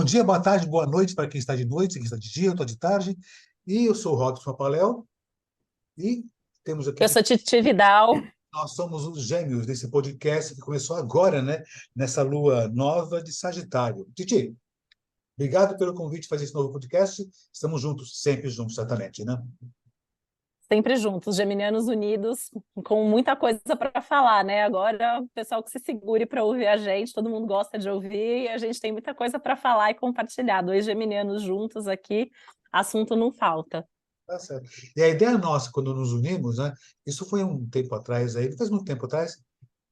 Bom dia, boa tarde, boa noite para quem está de noite, quem está de dia, eu estou de tarde. E eu sou o Robson Papaléu e temos aqui, Eu sou Titi Vidal. nós somos os gêmeos desse podcast que começou agora, né? Nessa lua nova de Sagitário. Titi, obrigado pelo convite de fazer esse novo podcast. Estamos juntos, sempre juntos, certamente, né? Sempre juntos, Geminianos unidos, com muita coisa para falar, né? Agora, o pessoal que se segure para ouvir a gente, todo mundo gosta de ouvir, e a gente tem muita coisa para falar e compartilhar. Dois geminianos juntos aqui, assunto não falta. Tá certo. E a ideia nossa, quando nos unimos, né? Isso foi um tempo atrás, aí, faz muito tempo atrás.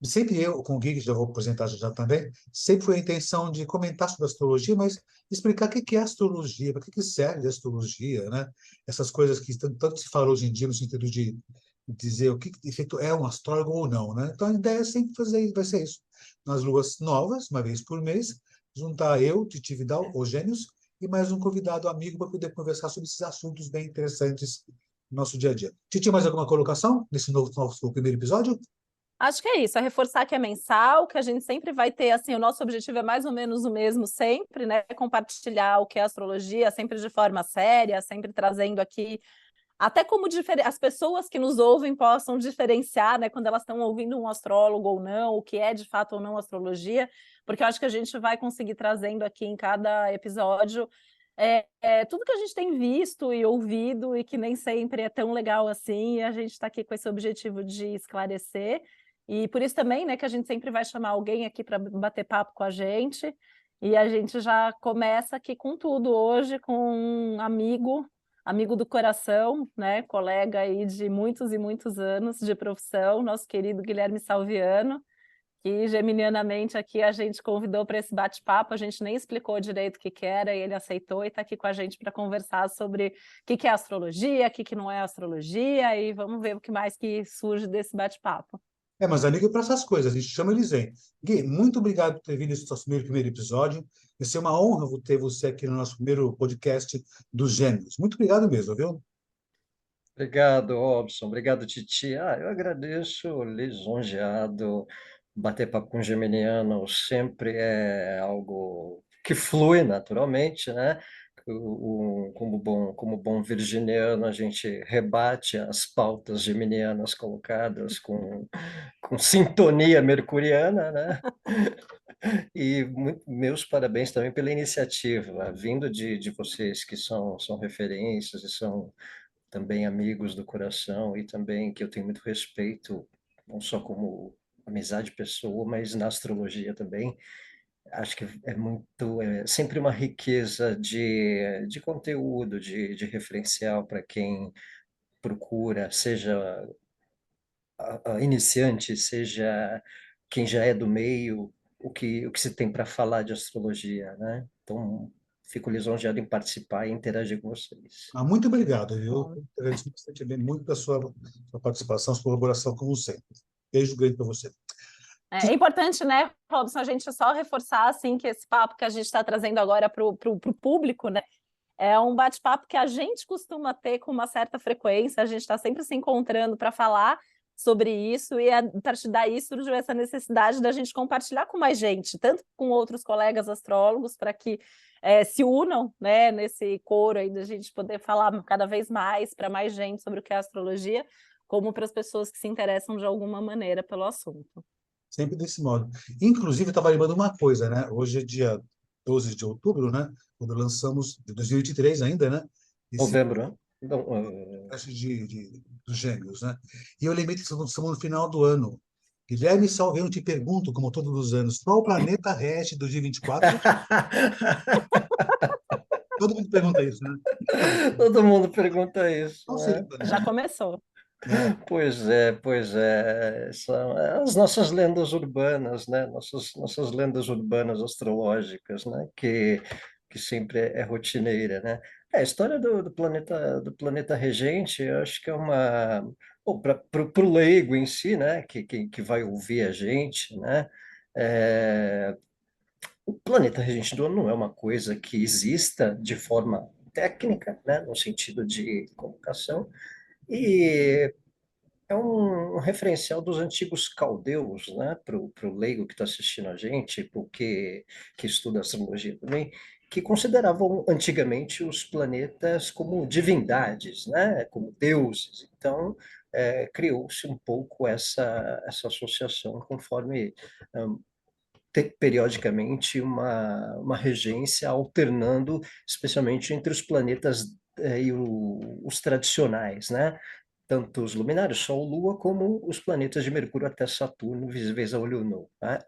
Sempre eu, com o Gui, que já vou apresentar já também, sempre foi a intenção de comentar sobre astrologia, mas explicar o que é astrologia, para que serve a astrologia, né? Essas coisas que tanto se fala hoje em dia no sentido de dizer o que de efeito é um astrólogo ou não, né? Então a ideia é sempre fazer, vai ser isso. Nas luas novas, uma vez por mês, juntar eu, Titi Vidal, os Gênios, e mais um convidado amigo para poder conversar sobre esses assuntos bem interessantes no nosso dia a dia. Titi, mais alguma colocação nesse nosso primeiro episódio? Acho que é isso, é reforçar que é mensal, que a gente sempre vai ter, assim, o nosso objetivo é mais ou menos o mesmo sempre, né? Compartilhar o que é astrologia, sempre de forma séria, sempre trazendo aqui até como as pessoas que nos ouvem possam diferenciar, né, quando elas estão ouvindo um astrólogo ou não, o que é de fato ou não astrologia, porque eu acho que a gente vai conseguir trazendo aqui em cada episódio tudo que a gente tem visto e ouvido e que nem sempre é tão legal assim, e a gente está aqui com esse objetivo de esclarecer, e por isso também, né, que a gente sempre vai chamar alguém aqui para bater papo com a gente, e a gente já começa aqui com tudo hoje, com um amigo do coração, né, colega aí de muitos e muitos anos de profissão, nosso querido Guilherme Salviano, que geminianamente aqui a gente convidou para esse bate-papo, a gente nem explicou direito o que que era, e ele aceitou e está aqui com a gente para conversar sobre o que que é astrologia, o que que não é astrologia, e vamos ver o que mais que surge desse bate-papo. É, mas amigo é para essas coisas, a gente chama eles em. Gui, muito obrigado por ter vindo esse nosso primeiro episódio. Vai ser uma honra ter você aqui no nosso primeiro podcast dos Gêmeos. Muito obrigado mesmo, viu? Obrigado, Robson. Obrigado, Titi. Eu agradeço, lisonjeado. Bater papo com geminiano sempre é algo que flui naturalmente, né? Como bom virginiano, a gente rebate as pautas geminianas colocadas com sintonia mercuriana, né? E meus parabéns também pela iniciativa, vindo de vocês que são referências e são também amigos do coração e também que eu tenho muito respeito, não só como amizade pessoa, mas na astrologia também. Acho que é sempre uma riqueza de conteúdo, de referencial para quem procura, seja a iniciante, seja quem já é do meio, o que se tem para falar de astrologia, né? Então, fico lisonjeado em participar e interagir com vocês. Ah, muito obrigado, viu? Bom, Agradeço bastante bem, muito da sua participação, sua colaboração, como sempre. Beijo grande para você. é importante, né, Robson, a gente só reforçar, assim, que esse papo que a gente está trazendo agora para o público, né, é um bate-papo que a gente costuma ter com uma certa frequência, a gente está sempre se encontrando para falar sobre isso, e a partir daí surgiu essa necessidade da gente compartilhar com mais gente, tanto com outros colegas astrólogos, para que se unam, né, nesse coro aí da gente poder falar cada vez mais para mais gente sobre o que é astrologia, como para as pessoas que se interessam de alguma maneira pelo assunto. Sempre desse modo. Inclusive, eu estava lembrando uma coisa, né? Hoje é dia 12 de outubro, né? Quando lançamos, de 2023 ainda, né? Esse Novembro, né? Então, podcast dos Gêmeos, né? E eu lembrei que estamos no final do ano. Guilherme Salvino, te pergunto, como todos os anos, qual o planeta rege 2024? Todo mundo pergunta isso, né? Então, todo mundo pergunta isso, qual seria o né? Já planeta? começou. É, Pois é, são as nossas lendas urbanas, né? Nossas lendas urbanas astrológicas, né? Que sempre é rotineira, né? A história do planeta regente, eu acho que é uma... Para o leigo em si, né? Que vai ouvir a gente, né? É, o planeta regente do ano não é uma coisa que exista de forma técnica, né? No sentido de comunicação, e é um referencial dos antigos caldeus, né, para o leigo que está assistindo a gente, porque que estuda astrologia também, que consideravam antigamente os planetas como divindades, né? Como deuses. Então, criou-se um pouco essa associação conforme periodicamente uma regência alternando, especialmente entre os planetas os tradicionais, né? Tanto os luminares, Sol, Lua, como os planetas de Mercúrio até Saturno, visíveis a olho nu, né?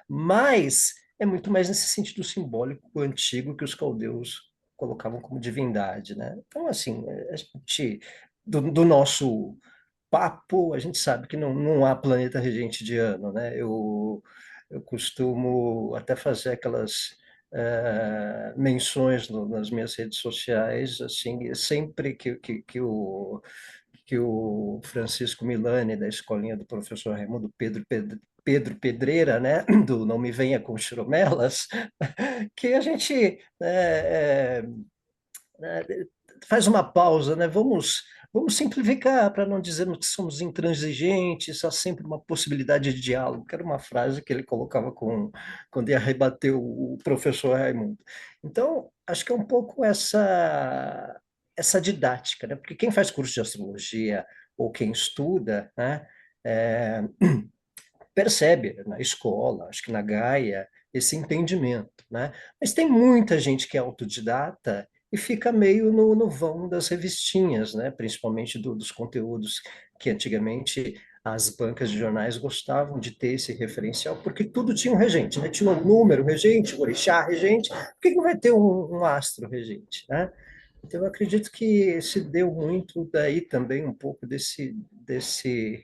Mas é muito mais nesse sentido simbólico antigo que os caldeus colocavam como divindade, né? Então, assim, a gente, do nosso papo, a gente sabe que não há planeta regente de ano, né? Eu costumo até fazer aquelas menções nas minhas redes sociais, assim, sempre que o Francisco Milani, da escolinha do professor Raimundo Pedro Pedreira, né, do Não Me Venha com Churumelas, que a gente né, faz uma pausa, né? Vamos simplificar para não dizermos que somos intransigentes, há sempre uma possibilidade de diálogo, que era uma frase que ele colocava quando ia rebater o professor Raimundo. Então, acho que é um pouco essa didática, né? Porque quem faz curso de astrologia ou quem estuda, né, é, percebe na escola, acho que na Gaia, esse entendimento, né? Mas tem muita gente que é autodidata e fica meio no vão das revistinhas, né? Principalmente dos conteúdos que antigamente as bancas de jornais gostavam de ter esse referencial, porque tudo tinha um regente, né? Tinha um número regente, um orixá regente, por que não vai ter um astro regente, né? Então, eu acredito que se deu muito daí também um pouco desse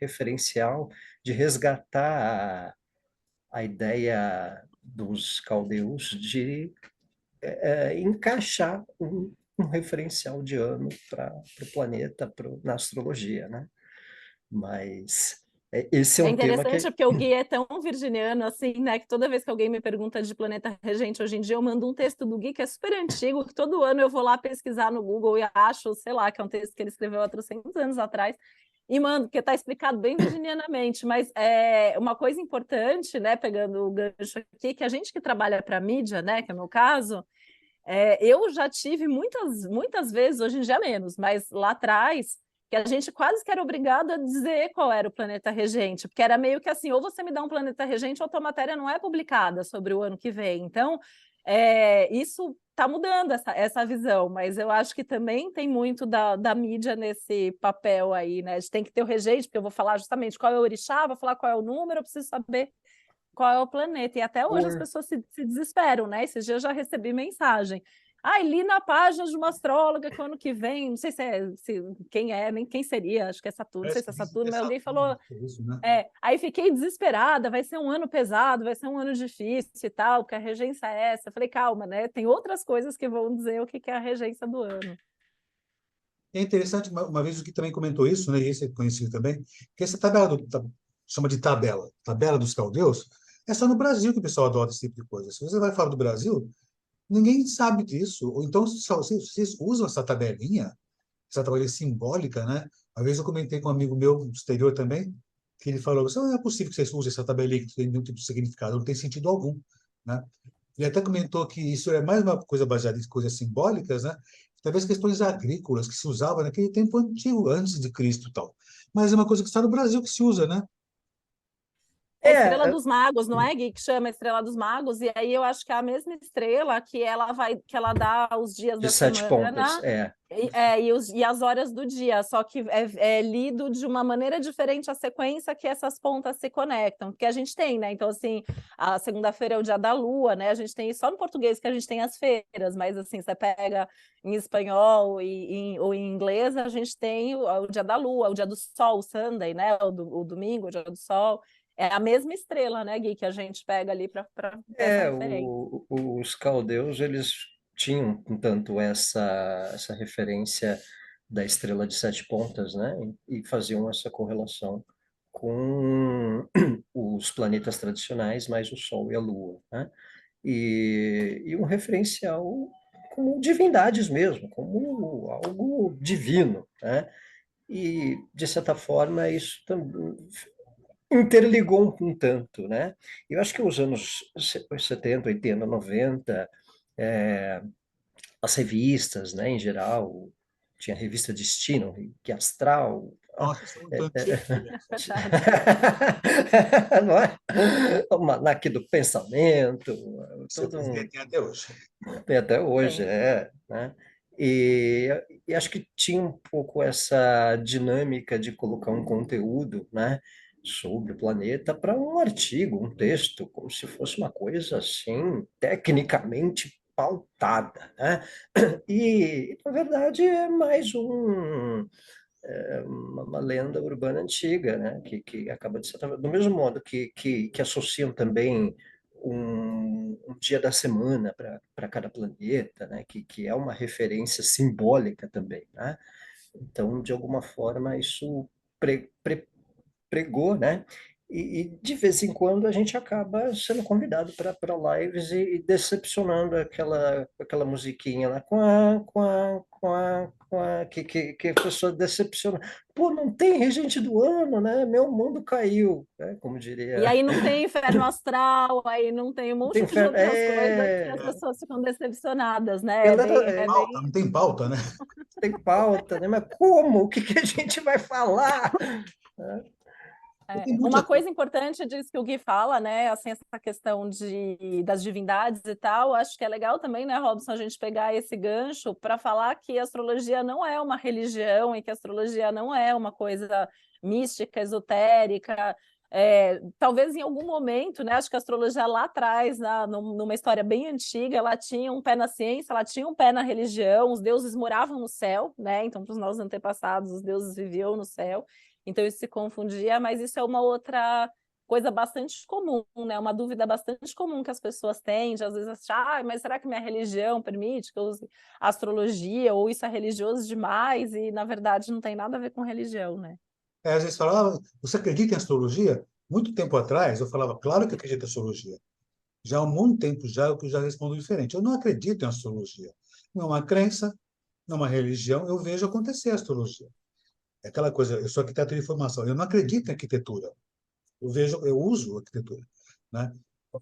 referencial de resgatar a ideia dos caldeus de encaixar um referencial de ano para o planeta, na astrologia, né? Mas esse é É um tema interessante que porque o Gui é tão virginiano assim, né? Que toda vez que alguém me pergunta de planeta regente hoje em dia, eu mando um texto do Gui que é super antigo, que todo ano eu vou lá pesquisar no Google e acho, sei lá, que é um texto que ele escreveu há 300 anos atrás, e mando, porque está explicado bem virginianamente. Mas é uma coisa importante, né? Pegando o gancho aqui, que a gente que trabalha para mídia, né? Que é o meu caso, eu já tive muitas vezes, hoje em dia menos, mas lá atrás, que a gente quase que era obrigado a dizer qual era o planeta regente, porque era meio que assim, ou você me dá um planeta regente, ou a tua matéria não é publicada sobre o ano que vem. Então, isso está mudando essa visão, mas eu acho que também tem muito da mídia nesse papel aí, né? A gente tem que ter o regente, porque eu vou falar justamente qual é o orixá, vou falar qual é o número, eu preciso saber qual é o planeta. E até hoje as pessoas se desesperam, né? Esses dias eu já recebi mensagem. Ai, li na página de uma astróloga que o ano que vem, não sei quem é, nem quem seria, acho que é Saturno, não sei Parece se é que dizem que Saturno, é mas alguém falou. Saturno, é isso, né? Aí fiquei desesperada, vai ser um ano pesado, vai ser um ano difícil e tal, porque a regência é essa. Eu falei, calma, né? Tem outras coisas que vão dizer o que é a regência do ano. É interessante, uma vez o que também comentou isso, né, e esse é conhecido também, que essa tabela, chama de tabela dos caldeus, é só no Brasil que o pessoal adota esse tipo de coisa. Se você vai fora do Brasil, ninguém sabe disso. Ou então, vocês usam essa tabelinha simbólica, né? Uma vez eu comentei com um amigo meu do exterior também, que ele falou, não é possível que vocês usem essa tabelinha que tem nenhum tipo de significado, não tem sentido algum, né? Ele até comentou que isso é mais uma coisa baseada em coisas simbólicas, né? Talvez questões agrícolas que se usavam naquele tempo antigo, antes de Cristo e tal. Mas é uma coisa que está no Brasil que se usa, né? É a Estrela é, dos Magos, não é, Gui, que chama Estrela dos Magos, e aí eu acho que é a mesma estrela que ela dá os dias de da 7 pontas, semana e as horas do dia, só que é lido de uma maneira diferente a sequência que essas pontas se conectam, porque a gente tem, né? Então, assim, a segunda-feira é o dia da lua, né? A gente tem só no português que a gente tem as feiras, mas assim, você pega em espanhol ou em inglês, a gente tem o dia da lua, o dia do sol, o Sunday, né? O domingo, o dia do sol. É a mesma estrela, né, Gui, que a gente pega ali para essa referência. os caldeus, eles tinham, tanto essa referência da estrela de 7 pontas, né? E faziam essa correlação com os planetas tradicionais, mais o Sol e a Lua, né? E um referencial como divindades mesmo, como algo divino, né? E, de certa forma, isso também interligou um tanto, né? Eu acho que os anos 70, 80, 90, as revistas, né, em geral, tinha a revista Destino, que Astral, Nossa, isso é muito antigo. Verdade. não é? O Almanaque do Pensamento, Se eu todo quiser, um, tem até hoje. tem até hoje, Tem. né? E acho que tinha um pouco essa dinâmica de colocar um conteúdo, né, sobre o planeta para um artigo, um texto, como se fosse uma coisa assim, tecnicamente pautada, né? E, na verdade, é mais uma lenda urbana antiga, né? Que acaba de ser, do mesmo modo que associam também um dia da semana para cada planeta, né? Que é uma referência simbólica também, né? Então, de alguma forma, isso pregou, né? E de vez em quando a gente acaba sendo convidado para lives e decepcionando aquela musiquinha lá que a pessoa decepciona. Pô, não tem regente do ano, né? Meu mundo caiu, né? Como E diria. aí não tem inferno astral, aí não tem um Não tem monte de fé. outras coisas que as É, pessoas ficam decepcionadas, né? Galera, É pauta, bem não tem pauta, né? tem pauta, né? Mas como? O que a gente vai falar? Tem Uma muita coisa. coisa importante disso que o Gui fala, né? Assim, essa questão das divindades e tal, acho que é legal também, né, Robson, a gente pegar esse gancho para falar que a astrologia não é uma religião e que a astrologia não é uma coisa mística, esotérica. Talvez em algum momento, né? Acho que a astrologia lá atrás, numa história bem antiga, ela tinha um pé na ciência, ela tinha um pé na religião, os deuses moravam no céu, né? Então, para os nossos antepassados, os deuses viviam no céu. Então isso se confundia, mas isso é uma outra coisa bastante comum, né? Uma dúvida bastante comum que as pessoas têm, de às vezes achar, mas será que minha religião permite que eu use astrologia, ou isso é religioso demais? E na verdade não tem nada a ver com religião, né? Às vezes falava, você acredita em astrologia? Muito tempo atrás, eu falava, claro que acredito em astrologia. Já há muito tempo já, eu já respondo diferente. Eu não acredito em astrologia. Não é uma crença, não é uma religião, eu vejo acontecer a astrologia. É aquela coisa, eu sou arquiteto de formação, eu não acredito em arquitetura. Eu vejo, eu uso arquitetura, né?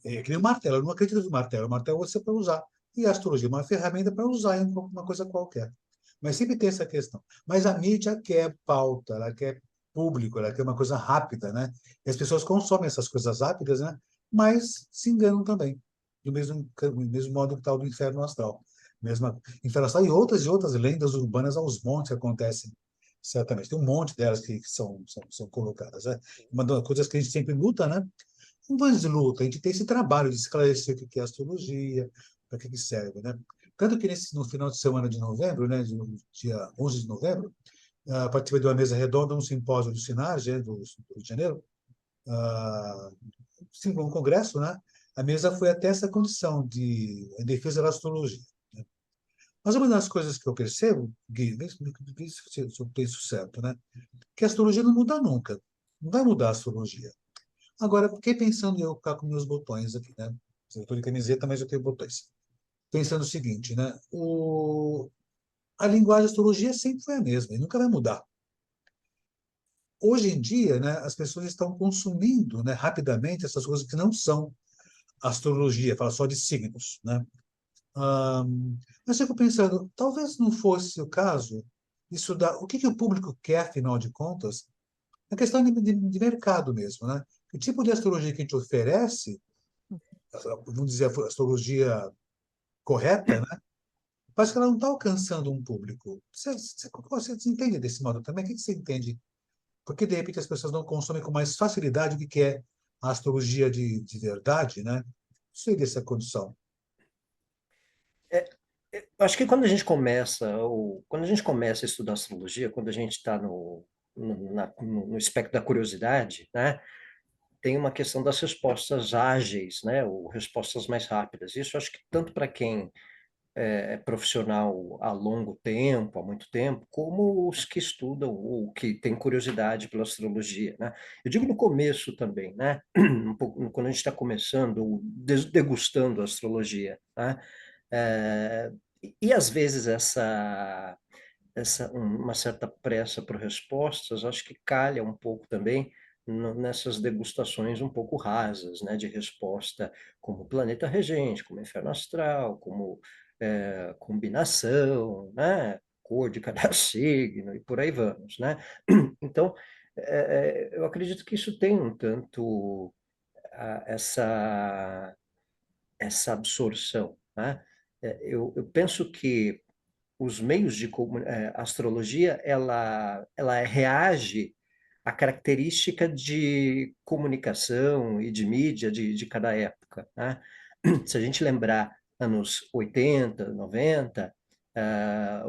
É que nem o martelo, eu não acredito no martelo. O martelo você para usar. E a astrologia é uma ferramenta para usar em uma coisa qualquer. Mas sempre tem essa questão. Mas a mídia quer pauta, ela quer público, ela quer uma coisa rápida, né? E as pessoas consomem essas coisas rápidas, né? Mas se enganam também. Do mesmo modo que tal do inferno astral. Mesma inferno astral e outras lendas urbanas aos montes que acontecem. Certamente. Tem um monte delas que são colocadas, né? Uma das coisas que a gente sempre luta, né? Não faz de luta, a gente tem esse trabalho de esclarecer o que é astrologia, para que serve, né? Tanto que no final de semana de novembro, né, dia 11 de novembro, participei de uma mesa redonda, um simpósio do SINARG, do Rio de Janeiro, ah, sim, um congresso, né? A mesa foi até essa condição de em defesa da astrologia. Né? Mas uma das coisas que eu percebo, Gui, vê se eu penso certo, né? Que a astrologia não muda nunca. Não vai mudar a astrologia. Agora, fiquei pensando em eu ficar com meus botões aqui, né? Eu estou de camiseta, mas eu tenho botões. Pensando o seguinte, né? A linguagem da astrologia sempre foi a mesma e nunca vai mudar. Hoje em dia, né, as pessoas estão consumindo, né, rapidamente essas coisas que não são astrologia, fala só de signos, né? Mas eu fico pensando, talvez não fosse o caso de estudar o que o público quer, afinal de contas, é questão de mercado mesmo, né? Que tipo de astrologia que a gente oferece, vamos dizer, a astrologia correta, né? Parece que ela não está alcançando um público. Você entende desse modo também? O que você entende? Porque, de repente, as pessoas não consomem com mais facilidade o que é a astrologia de verdade, né? Não sei dessa condição. Acho que quando a gente começa a estudar astrologia, quando a gente está no espectro da curiosidade, né? Tem uma questão das respostas ágeis, né, ou respostas mais rápidas. Isso acho que tanto para quem é profissional há longo tempo, há muito tempo, como os que estudam ou que têm curiosidade pela astrologia, né? Eu digo no começo também, né? Um pouco, quando a gente está começando ou degustando a astrologia, né? É, e às vezes uma certa pressa por respostas, acho que calha um pouco também nessas degustações um pouco rasas, né, de resposta como planeta regente, como inferno astral, como combinação, né, cor de cada signo e por aí vamos, né? Então, eu acredito que isso tem um tanto essa absorção, né? Eu penso que os meios de a astrologia ela reage à característica de comunicação e de mídia de cada época, né? Se a gente lembrar anos 80, 90,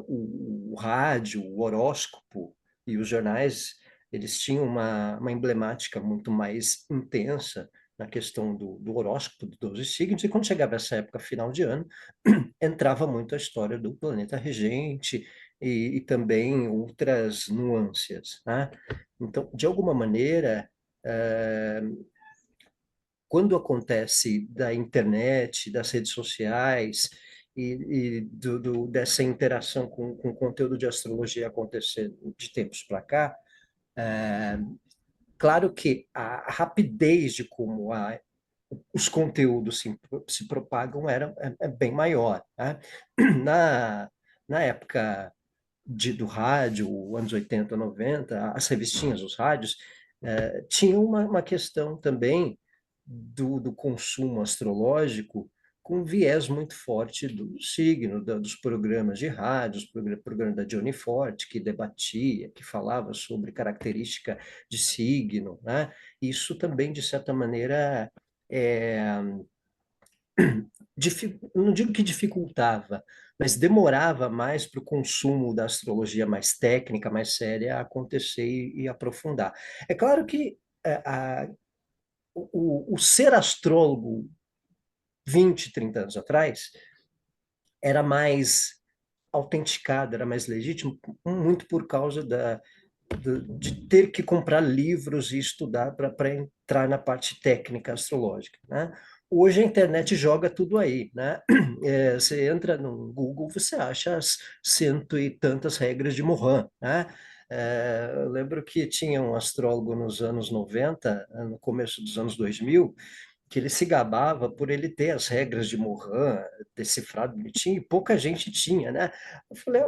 o rádio, o horóscopo e os jornais, eles tinham uma emblemática muito mais intensa na questão do horóscopo dos 12 signos, e quando chegava essa época, final de ano, entrava muito a história do planeta regente e também outras nuances, né? Então, de alguma maneira, quando acontece da internet, das redes sociais e dessa interação com o conteúdo de astrologia acontecer de tempos para cá, claro que a rapidez de como os conteúdos se propagam é bem maior, né? Na, na época do rádio, anos 80, 90, as revistinhas, os rádios, tinham uma questão também do consumo astrológico com um viés muito forte do signo, dos programas de rádio, programa da Johnny Forte, que debatia, que falava sobre característica de signo, né? Isso também, de certa maneira, é, não digo que dificultava, mas demorava mais para o consumo da astrologia mais técnica, mais séria, acontecer e aprofundar. É claro que o ser astrólogo 20, 30 anos atrás era mais autenticado, era mais legítimo, muito por causa de ter que comprar livros e estudar para entrar na parte técnica astrológica, né? Hoje a internet joga tudo aí, né? Você entra no Google, você acha as cento e tantas regras de Mohan, né? Eu lembro que tinha um astrólogo nos anos 90, no começo dos anos 2000, que ele se gabava por ele ter as regras de Mohan decifrado bonitinho, e pouca gente tinha, né? Eu falei,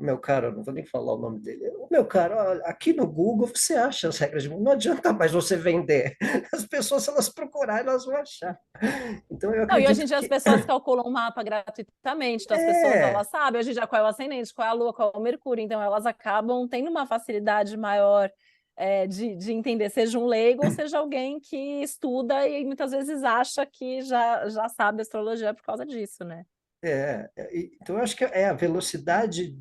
meu caro, não vou nem falar o nome dele. Meu caro, olha, aqui no Google você acha as regras de Mohan, não adianta mais você vender. As pessoas, se elas procurarem, elas vão achar. Então, eu Não, e hoje em acredito dia as que pessoas calculam o mapa gratuitamente, então as pessoas é, elas sabem hoje em dia qual é o ascendente, qual é a Lua, qual é o Mercúrio, então elas acabam tendo uma facilidade maior de entender, seja um leigo ou seja alguém que estuda e muitas vezes acha que já sabe astrologia por causa disso, né? então eu acho que é a velocidade,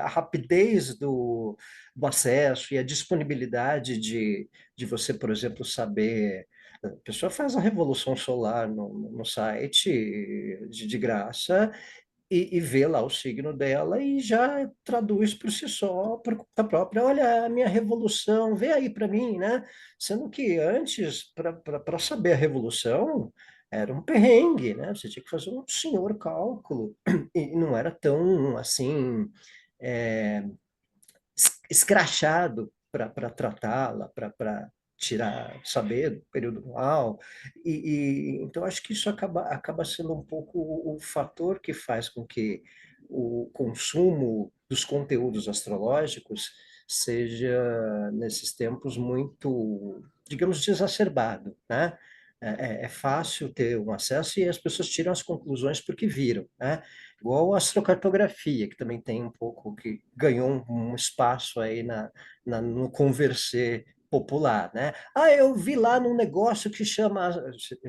a rapidez do acesso e a disponibilidade de você, por exemplo, saber. A pessoa faz a revolução solar no site de graça e vê lá o signo dela e já traduz por si só, por conta própria. Olha, a minha revolução, vê aí para mim, né? Sendo que antes, para saber a revolução, era um perrengue, né? Você tinha que fazer um senhor cálculo e não era tão assim é, escrachado para tratá-la, para tirar, saber do período anual. Então, acho que isso acaba sendo um pouco o fator que faz com que o consumo dos conteúdos astrológicos seja, nesses tempos, muito, digamos, desacerbado, né? É fácil ter um acesso e as pessoas tiram as conclusões porque viram, né? Igual a astrocartografia, que também tem um pouco, que ganhou um espaço aí no conversê popular, né? Ah, eu vi lá num negócio que chama,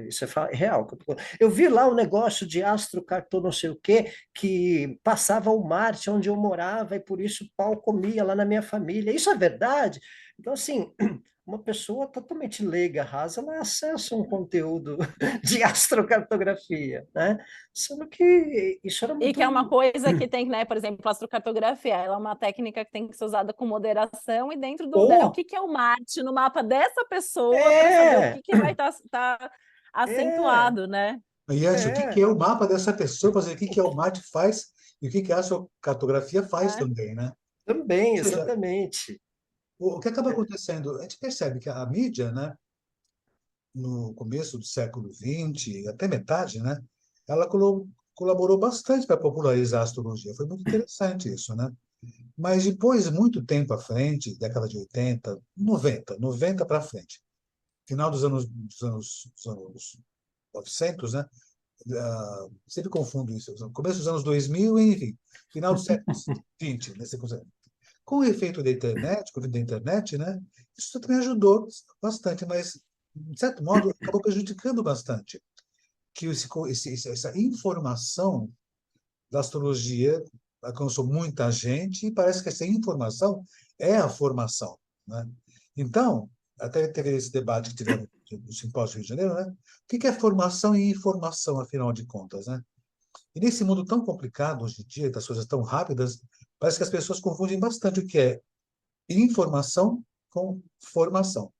isso é real, eu vi lá um negócio de astrocartô não sei o quê, que passava o Marte onde eu morava e por isso o pau comia lá na minha família. Isso é verdade? Então, assim, uma pessoa totalmente leiga, rasa, ela acessa um conteúdo de astrocartografia, né? Sendo que isso era E que é uma muito. coisa que tem, né, por exemplo, a astrocartografia, ela é uma técnica que tem que ser usada com moderação e dentro o Ou, que é o Marte no mapa dessa pessoa para saber o é, que vai estar é, acentuado, né? E antes, o que que é, é o mapa dessa pessoa, para dizer o que que é o Marte faz e o que que a sua cartografia faz É. também, né? também, Ou seja, exatamente. O que acaba acontecendo, a gente percebe que a mídia, né, no começo do século XX, até metade, né, ela colaborou bastante para popularizar a astrologia. Foi muito interessante isso, né? Mas depois, muito tempo à frente, década de 80, 90 para frente, final dos anos 900, né? Sempre confundo isso. Começo dos anos 2000, enfim, final do século XX, nesse conceito. Com o efeito da internet, com o efeito da internet, né? Isso também ajudou bastante, mas, de certo modo, acabou prejudicando bastante. Que essa informação da astrologia alcançou muita gente e parece que essa informação é a formação, né? Então, até teve esse debate que tivemos no Simpósio do Rio de Janeiro, né? O que é formação e informação, afinal de contas, né? E nesse mundo tão complicado hoje em dia, das coisas tão rápidas, parece que as pessoas confundem bastante o que é informação com formação.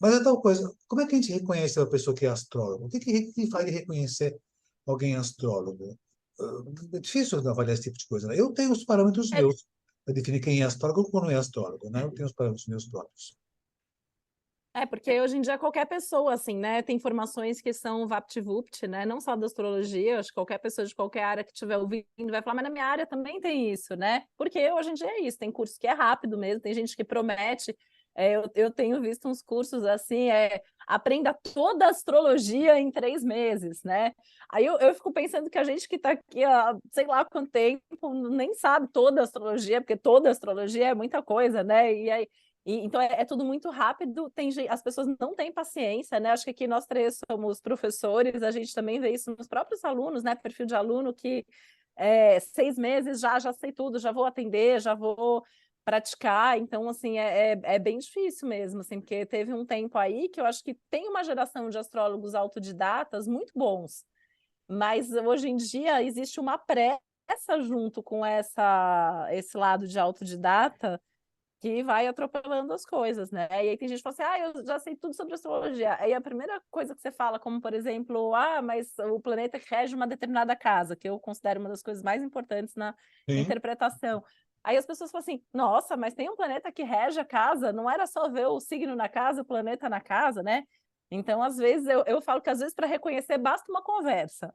Mas é tal coisa, como é que a gente reconhece uma pessoa que é astrólogo? O que faz de reconhecer alguém astrólogo? É difícil avaliar esse tipo de coisa, né? Eu tenho os parâmetros É, meus para definir quem é astrólogo ou não é astrólogo, né? Eu tenho os parâmetros meus próprios. porque hoje em dia qualquer pessoa, assim, né, tem informações que são vapt-vupt, né, não só da astrologia, acho que qualquer pessoa de qualquer área que estiver ouvindo vai falar, mas na minha área também tem isso, né, porque hoje em dia é isso, tem curso que é rápido mesmo, tem gente que promete, eu tenho visto uns cursos assim, aprenda toda a astrologia em 3 meses, né, aí eu fico pensando que a gente que está aqui há sei lá quanto tempo nem sabe toda a astrologia, porque toda a astrologia é muita coisa, né, e aí então é tudo muito rápido, as pessoas não têm paciência, né? Acho que aqui nós três somos professores, a gente também vê isso nos próprios alunos, né? Perfil de aluno que 6 meses já sei tudo, já vou atender, já vou praticar. Então, assim, é bem difícil mesmo, assim, porque teve um tempo aí que eu acho que tem uma geração de astrólogos autodidatas muito bons, mas hoje em dia existe uma pressa junto com esse lado de autodidata que vai atropelando as coisas, né? E aí tem gente que fala assim, eu já sei tudo sobre astrologia. Aí a primeira coisa que você fala, como por exemplo, mas o planeta que rege uma determinada casa, que eu considero uma das coisas mais importantes na Sim. interpretação. Aí as pessoas falam assim, nossa, mas tem um planeta que rege a casa, não era só ver o signo na casa, o planeta na casa, né? Então, às vezes, eu falo que às vezes para reconhecer basta uma conversa,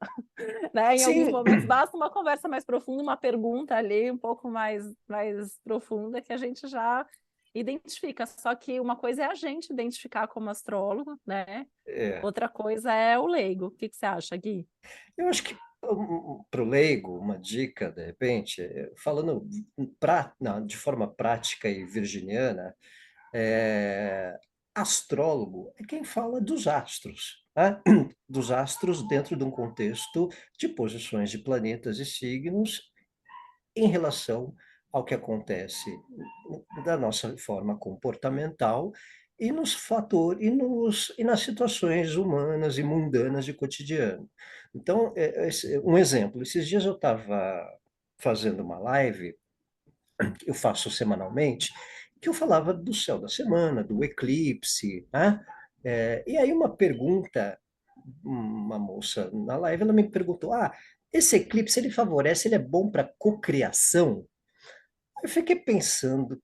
né? Em alguns Sim, momentos basta uma conversa mais profunda, uma pergunta ali um pouco mais profunda que a gente já identifica. Só que uma coisa é a gente identificar como astrólogo, né? é. Outra coisa é o leigo. O que você acha, Gui? Eu acho que para o leigo, uma dica, de repente, falando não, de forma prática e virginiana, é, astrólogo é quem fala dos astros, né? Dos astros dentro de um contexto de posições de planetas e signos em relação ao que acontece da nossa forma comportamental e nos fatores e nas situações humanas e mundanas de cotidiano. Então, um exemplo, esses dias eu estava fazendo uma live, que eu faço semanalmente, que eu falava do céu da semana, do eclipse, né? E aí uma moça na live, ela me perguntou, esse eclipse, ele favorece, ele é bom para cocriação? Eu fiquei pensando,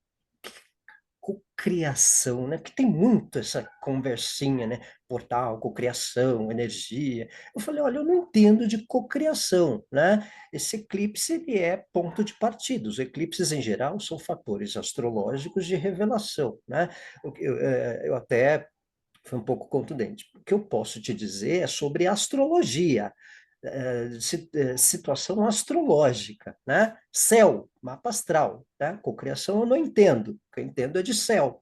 cocriação, né? Porque tem muito essa conversinha, né? Portal, cocriação, energia. Eu falei, olha, eu não entendo de cocriação, né? Esse eclipse, ele é ponto de partida. Os eclipses, em geral, são fatores astrológicos de revelação, né? Eu até fui um pouco contundente. O que eu posso te dizer é sobre astrologia, situação astrológica, né? Céu, mapa astral, né? Cocriação eu não entendo, o que eu entendo é de céu.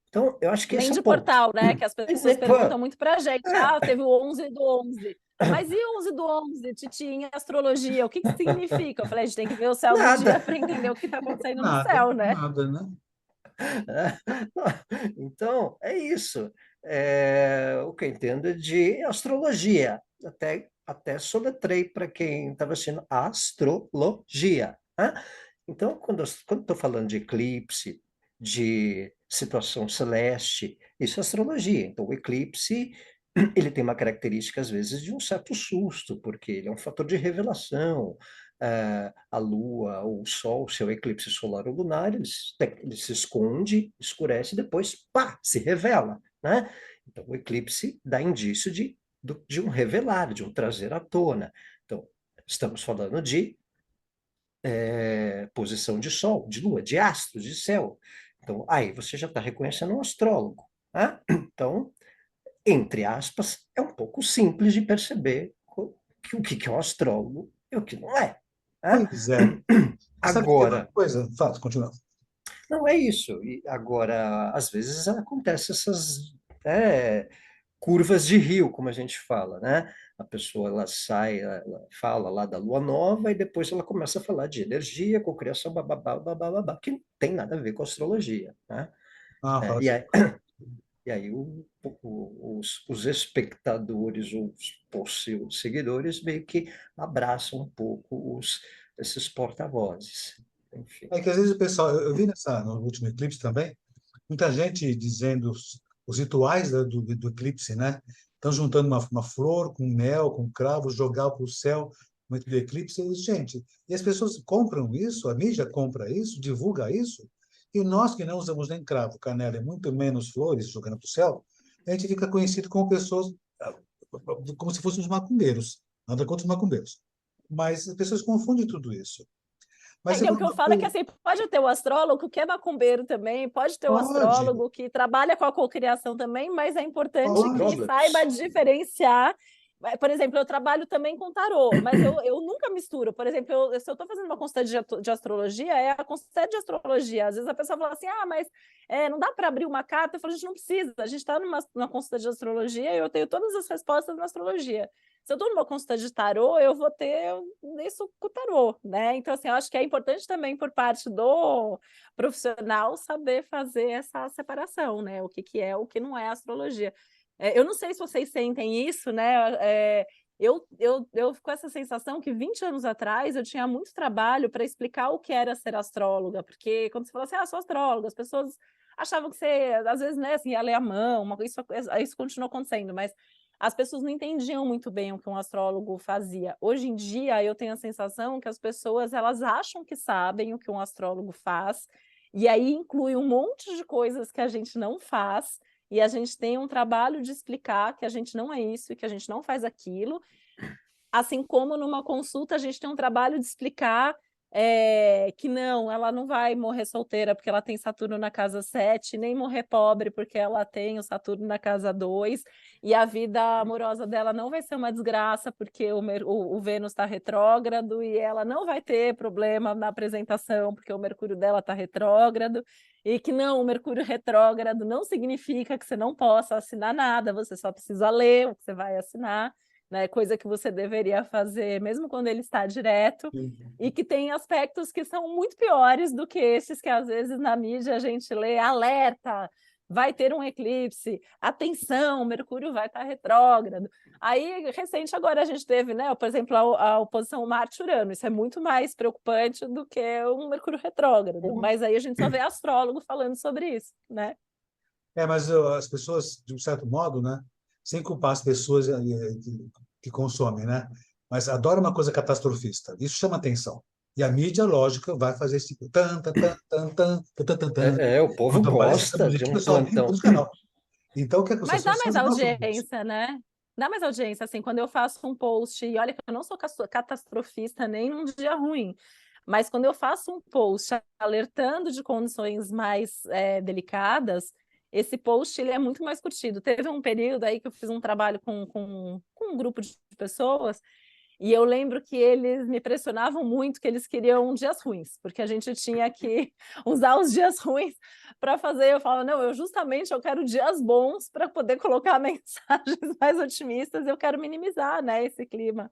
Então, eu acho que Nem esse é o de ponto. portal, né? Que as pessoas Pô, perguntam muito pra gente. é, Teve o 11 do 11. Mas e 11 do 11, Titi, em astrologia? O que significa? Eu falei, a gente tem que ver o céu do dia nada. para entender o que está acontecendo no Nada, céu, né? nada, né? Então, é isso. O que eu entendo é de astrologia. Até soletrei para quem estava assistindo astrologia, né? Então, quando estou falando de eclipse, de situação celeste, isso é astrologia. Então, o eclipse, ele tem uma característica, às vezes, de um certo susto, porque ele é um fator de revelação. a Lua ou o Sol, seu eclipse solar ou lunar, ele se esconde, escurece e depois, pá, se revela, né? Então, o eclipse dá indício de um revelar, de um trazer à tona. Então, estamos falando de posição de Sol, de Lua, de astros, de céu. Então, aí você já está reconhecendo um astrólogo, né? Então, entre aspas, é um pouco simples de perceber o que é um astrólogo e o que não é, né? Pois é. Sabe que tem uma Agora, coisa? Fala, continua. não é isso. E agora, às vezes acontece essas curvas de rio, como a gente fala, né? A pessoa ela sai, ela fala lá da lua nova e depois ela começa a falar de energia, cocriação, bababá, bababá, que não tem nada a ver com astrologia, né? Ah, É, fala e assim. aí, e aí os espectadores, os possíveis seguidores, meio que abraçam um pouco esses porta-vozes. Enfim. É que às vezes o pessoal, eu vi no último eclipse também, muita gente dizendo os rituais do eclipse, né? Estão juntando uma flor com mel, com cravo, jogar para o céu no meio do eclipse. E, gente, e as pessoas compram isso, a mídia compra isso, divulga isso, e nós que não usamos nem cravo, canela e muito menos flores jogando para o céu, a gente fica conhecido como pessoas, como se fôssemos macumbeiros. Nada contra os macumbeiros. Mas as pessoas confundem tudo isso. Mas você Então, o falou que eu uma falo é que coisa, assim, pode ter o astrólogo que é macumbeiro também, pode ter o pode, astrólogo que trabalha com a cocriação também, mas é importante No que pode. saiba problems. diferenciar. Por exemplo, eu trabalho também com tarô, mas eu nunca misturo. Por exemplo, se eu estou fazendo uma consulta de astrologia, é a consulta de astrologia. Às vezes a pessoa fala assim, mas não dá para abrir uma carta. Eu falo, a gente não precisa, a gente está numa consulta de astrologia e eu tenho todas as respostas na astrologia. Se eu estou numa consulta de tarô, eu vou ter isso com o tarô, né? Então, assim, eu acho que é importante também por parte do profissional saber fazer essa separação, né? O que é, o que não é astrologia. Eu não sei se vocês sentem isso, né? Eu fico com essa sensação que 20 anos atrás eu tinha muito trabalho para explicar o que era ser astróloga, porque quando você fala assim, sou astróloga, as pessoas achavam que você, às vezes, né, assim, ia ler a mão, isso continuou acontecendo, mas as pessoas não entendiam muito bem o que um astrólogo fazia. Hoje em dia, eu tenho a sensação que as pessoas elas acham que sabem o que um astrólogo faz, e aí inclui um monte de coisas que a gente não faz, e a gente tem um trabalho de explicar que a gente não é isso e que a gente não faz aquilo, assim como numa consulta a gente tem um trabalho de explicar que não, ela não vai morrer solteira porque ela tem Saturno na casa 7, nem morrer pobre porque ela tem o Saturno na casa 2, e a vida amorosa dela não vai ser uma desgraça porque o Vênus está retrógrado, e ela não vai ter problema na apresentação porque o Mercúrio dela está retrógrado, e que não, o Mercúrio retrógrado não significa que você não possa assinar nada, você só precisa ler o que você vai assinar, né? Coisa que você deveria fazer mesmo quando ele está direto, e que tem aspectos que são muito piores do que esses que às vezes na mídia a gente lê, alerta, vai ter um eclipse, atenção, Mercúrio vai estar retrógrado. Aí, recente agora a gente teve, né, por exemplo, a oposição Marte-Urano, isso é muito mais preocupante do que um Mercúrio retrógrado, mas aí a gente só vê astrólogo falando sobre isso, né? Mas as pessoas, de um certo modo, né, sem culpar as pessoas que consomem, né, mas adoram uma coisa catastrofista. Isso chama atenção. E a mídia, lógica, vai fazer esse tipo tan, tan, tan, tan, tan, tan, tan, tan, tan. O povo Quando aparece essa gosta de musiquinha, um eu só ligo plantão. no canal. Então, o que é que as Mas dá pessoas mais fazem? Gostam disso. audiência, né? Dá mais audiência, assim, quando eu faço um post, e olha que eu não sou catastrofista nem num dia ruim, mas quando eu faço um post alertando de condições mais delicadas, esse post ele é muito mais curtido. Teve um período aí que eu fiz um trabalho com um grupo de pessoas, e eu lembro que eles me pressionavam muito, que eles queriam dias ruins, porque a gente tinha que usar os dias ruins para fazer. Eu falo, não, eu quero dias bons para poder colocar mensagens mais otimistas, eu quero minimizar, né, esse clima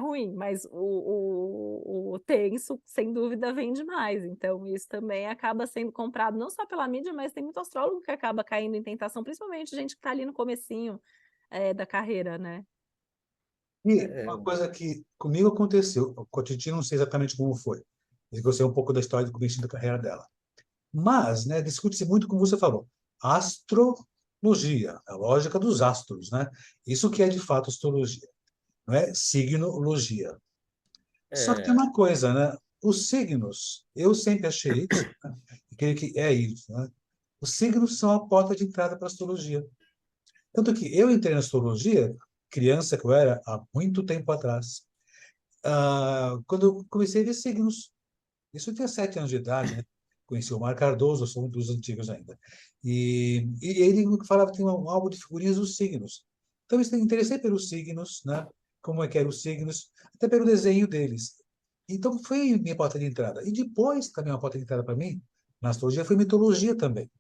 ruim, mas o tenso, sem dúvida, vende mais. Então, isso também acaba sendo comprado não só pela mídia, mas tem muito astrólogo que acaba caindo em tentação, principalmente gente que está ali no comecinho da carreira, né? E uma coisa que comigo aconteceu, com a Titi não sei exatamente como foi, eu sei um pouco da história do começo da carreira dela. Mas, né, discute-se muito, como você falou, astrologia, a lógica dos astros, né? Isso que é de fato astrologia, não é signologia. Só que tem uma coisa, né? Os signos, eu sempre achei isso, né? E creio que é isso, né? Os signos são a porta de entrada para a astrologia. Tanto que eu entrei na astrologia, criança que eu era, há muito tempo atrás, quando eu comecei a ver signos. Isso eu tinha 7 anos de idade, né? Conheci o Mar Cardoso, eu sou um dos antigos ainda. E ele falava que tinha um álbum de figurinhas dos signos. Então, eu me interessei pelos signos, né? Como é que eram os signos, até pelo desenho deles. Então, foi minha porta de entrada. E depois, também uma porta de entrada para mim, na astrologia, foi mitologia também.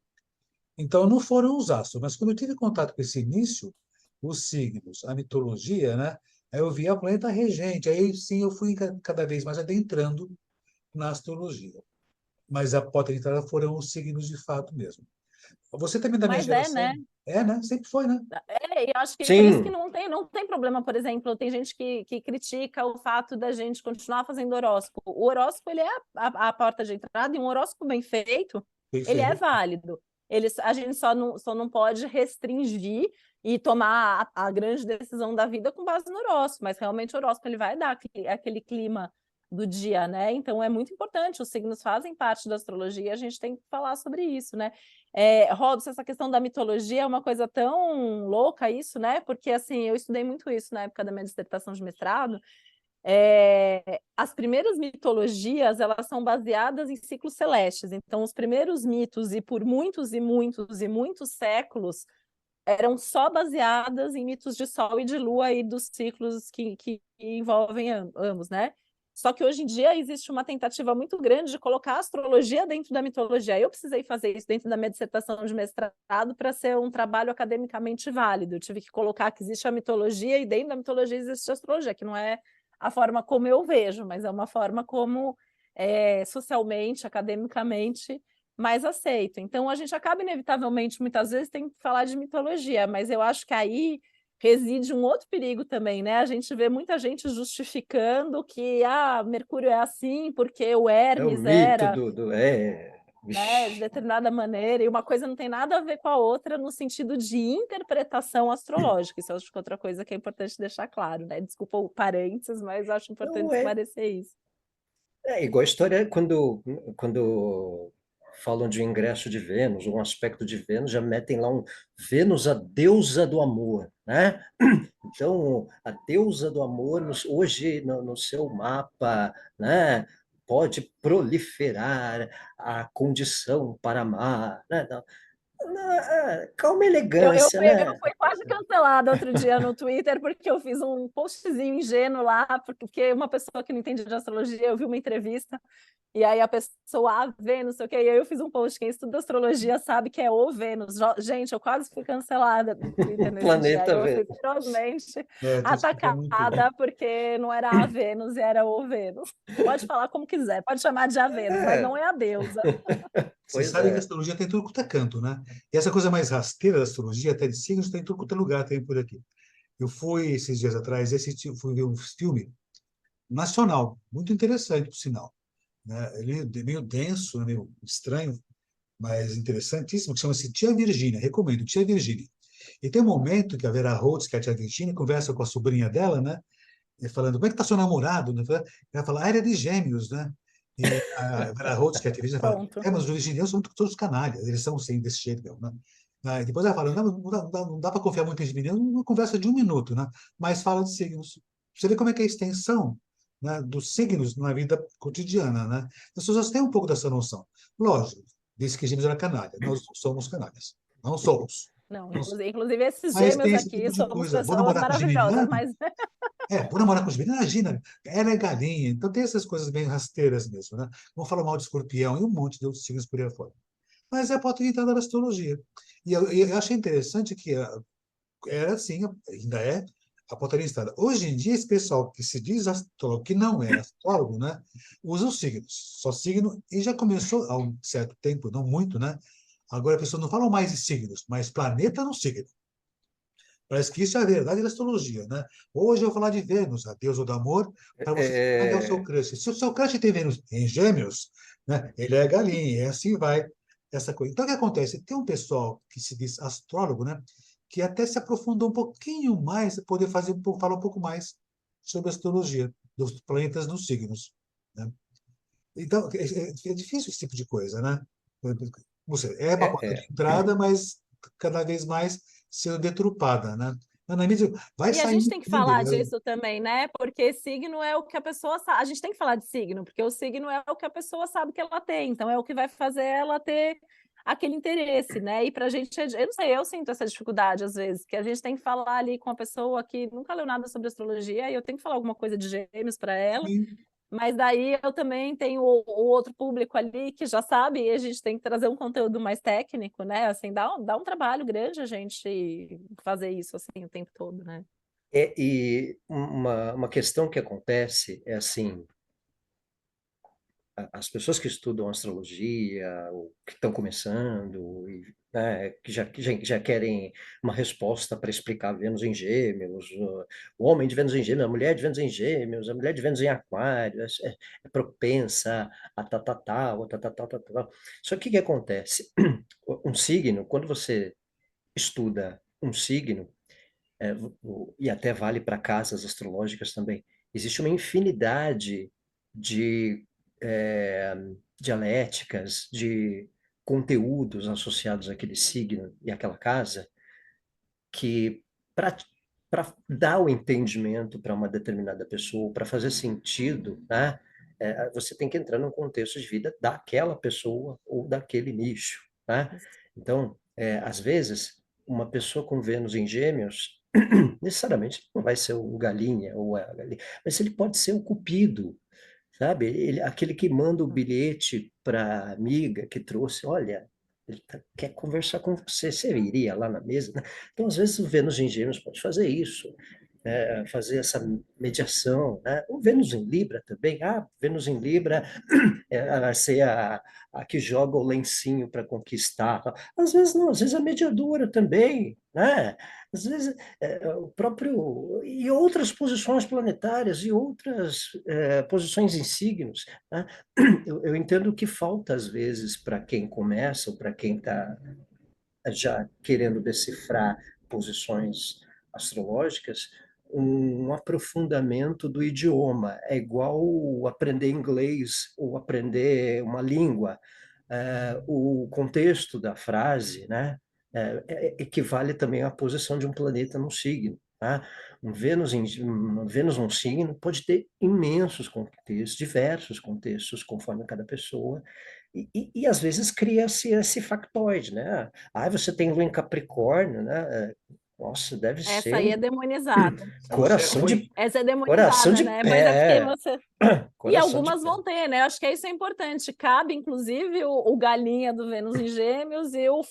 Então, não foram os astros, mas quando eu tive contato com esse início, os signos, a mitologia, né? Aí eu vi o planeta regente, aí sim eu fui cada vez mais adentrando na astrologia. Mas a porta de entrada foram os signos de fato mesmo. Você também da minha Mas é, né? geração? É, né? Sempre foi, né? E eu acho que por isso que Sim, não tem problema, por exemplo, tem gente que critica o fato da gente continuar fazendo horóscopo. O horóscopo, ele é a porta de entrada, e um horóscopo bem feito, ele é Perfeito. válido. A gente só não pode restringir e tomar a grande decisão da vida com base no horóscopo, mas realmente o horóscopo ele vai dar aquele clima do dia, né? Então é muito importante, os signos fazem parte da astrologia, a gente tem que falar sobre isso, né? Robson, essa questão da mitologia é uma coisa tão louca isso, né? Porque assim, eu estudei muito isso na época da minha dissertação de mestrado. As primeiras mitologias, elas são baseadas em ciclos celestes. Então, os primeiros mitos, e por muitos e muitos e muitos séculos, eram só baseadas em mitos de Sol e de Lua e dos ciclos que envolvem ambos, né? Só que hoje em dia existe uma tentativa muito grande de colocar a astrologia dentro da mitologia. Eu precisei fazer isso dentro da minha dissertação de mestrado para ser um trabalho academicamente válido. Eu tive que colocar que existe a mitologia e dentro da mitologia existe a astrologia, que não é a forma como eu vejo, mas é uma forma como socialmente, academicamente mais aceito. Então, a gente acaba, inevitavelmente, muitas vezes, tem que falar de mitologia, mas eu acho que aí reside um outro perigo também, né? A gente vê muita gente justificando que Mercúrio é assim porque o é o Hermes mito era, né, de Vixe. determinada maneira, e uma coisa não tem nada a ver com a outra no sentido de interpretação astrológica. Isso eu acho que é outra coisa que é importante deixar claro, né? Desculpa o parênteses, mas eu acho importante Não é, esclarecer isso. é igual a história quando falam de ingresso de Vênus, um aspecto de Vênus, já metem lá um Vênus, a deusa do amor, né? Então, a deusa do amor, hoje, no seu mapa, né, pode proliferar a condição para amar, né? Calma e Eu, eu, elegância, fui, eu né? fui quase cancelada outro dia no Twitter porque eu fiz um postzinho ingênuo lá, porque uma pessoa que não entende de astrologia, eu vi uma entrevista, e aí a pessoa, Vênus, não sei o quê, e aí eu fiz um post, quem estuda astrologia sabe que é o Vênus. Gente, eu quase fui cancelada do Twitter nesse dia, Planeta eu fui Vênus. ferozmente Tem que explicar muito. atacada porque não era a Vênus, era o Vênus. Pode falar como quiser, pode chamar de a Vênus, mas É, não é a deusa. Você pois sabe que a é. astrologia tem tudo quanto é canto, né? E essa coisa mais rasteira da astrologia, até de signos, tem tudo quanto é lugar, tem por aqui. Eu fui, esses dias atrás, fui ver um filme nacional, muito interessante, por sinal. Né? Ele é meio denso, né? Meio estranho, mas interessantíssimo, que chama-se Tia Virgínia. Recomendo, Tia Virgínia. E tem um momento que a Vera Holtz, que é a Tia Virgínia, conversa com a sobrinha dela, né? E falando, como é que está seu namorado? Né? Ela fala, era de gêmeos, né? E a Vera Holtz, que é a ativista, fala, Pronto. mas os virginianos são todos canalhas, eles são sim desse jeito mesmo, né? E depois ela fala, não dá para confiar muito em virginianos, uma conversa de 1 minuto, né? Mas fala de signos. Você vê como é que é a extensão, né, dos signos na vida cotidiana, né? As pessoas têm um pouco dessa noção. Lógico, disse que gêmeos era canalha. Nós não somos canalhas. Não somos. Não, Não- inclusive esses Mas gêmeos tem esse aqui tipo de somos coisa. Vou pessoas namorar com maravilhosas, geminiano? mas Vou namorar com os meninos, imagina, ela é galinha. Então tem essas coisas bem rasteiras mesmo, né? Vamos falar mal de escorpião e um monte de outros signos por aí afora. Mas é a porta de entrada da astrologia. E eu achei interessante que era assim, ainda é a porta de entrada. Hoje em dia, esse pessoal que se diz astrólogo, que não é astrólogo, né? Usa os signos, só signo, e já começou há um certo tempo, não muito, né? Agora a pessoa não fala mais de signos, mas planeta no signo. Parece que isso é a verdade da astrologia, né? Hoje eu vou falar de Vênus, a deusa do amor, para você saber quem é o seu É, crush. Se o seu crush tem Vênus em Gêmeos, né? Ele é galinha, e assim vai essa coisa. Então, o que acontece? Tem um pessoal que se diz astrólogo, né? Que até se aprofundou um pouquinho mais, para poder falar um pouco mais sobre astrologia. dos planetas nos signos, né? Então, é difícil esse tipo de coisa, né? Você é uma É, porta de é. entrada, mas cada vez mais sendo deturpada, né? Ana Mídia, vai E a gente saindo tem que falar dele. disso também, né? Porque signo é o que a pessoa sabe. A gente tem que falar de signo, porque o signo é o que a pessoa sabe que ela tem. Então, é o que vai fazer ela ter aquele interesse, né? E pra gente, eu não sei, eu sinto essa dificuldade às vezes, que a gente tem que falar ali com a pessoa que nunca leu nada sobre astrologia e eu tenho que falar alguma coisa de gêmeos para ela. Sim. Mas daí eu também tenho o outro público ali que já sabe, e a gente tem que trazer um conteúdo mais técnico, né? Assim, dá um trabalho grande a gente fazer isso assim o tempo todo, né? E uma questão que acontece é assim, as pessoas que estudam astrologia, ou que estão começando, e, né, que já querem uma resposta para explicar Vênus em Gêmeos, o homem de Vênus em Gêmeos, a mulher de Vênus em Gêmeos, a mulher de Vênus em Aquário, é propensa a tal, tal. Só que o que acontece? Um signo, quando você estuda um signo, e até vale para casas astrológicas também, existe uma infinidade de é, dialéticas, de conteúdos associados àquele signo e àquela casa, que para dar o entendimento para uma determinada pessoa, para fazer sentido, né, você tem que entrar num contexto de vida daquela pessoa ou daquele nicho, né? Então, às vezes, uma pessoa com Vênus em Gêmeos necessariamente não vai ser o galinha ou a galinha, mas ele pode ser o cupido, sabe? Aquele que manda o bilhete para a amiga que trouxe, olha, ele quer conversar com você, você iria lá na mesa, né? Então, às vezes, o Vênus em Gêmeos pode fazer isso, fazer essa mediação, né? O Vênus em Libra também, Vênus em Libra vai ser a que joga o lencinho para conquistar. Às vezes não, às vezes a mediadora também, né? Às vezes o próprio e outras posições planetárias e outras posições em signos, né? Eu entendo que falta às vezes para quem começa ou para quem está já querendo decifrar posições astrológicas, um aprofundamento do idioma. É igual aprender inglês ou aprender uma língua. O contexto da frase, né, equivale também à posição de um planeta num signo. Tá? Um Vênus num signo pode ter imensos contextos, diversos contextos, conforme cada pessoa, e às vezes cria-se esse factoide, né? Você tem lua em Capricórnio, né? Nossa, deve Essa ser aí um é demonizada. Você é coração ruim. de Essa é coração demonizada, de né? Mas é porque pé, você. E coração de algumas pé. vão ter, né? Eu acho que isso é importante. Cabe, inclusive, o galinha do Vênus em Gêmeos e o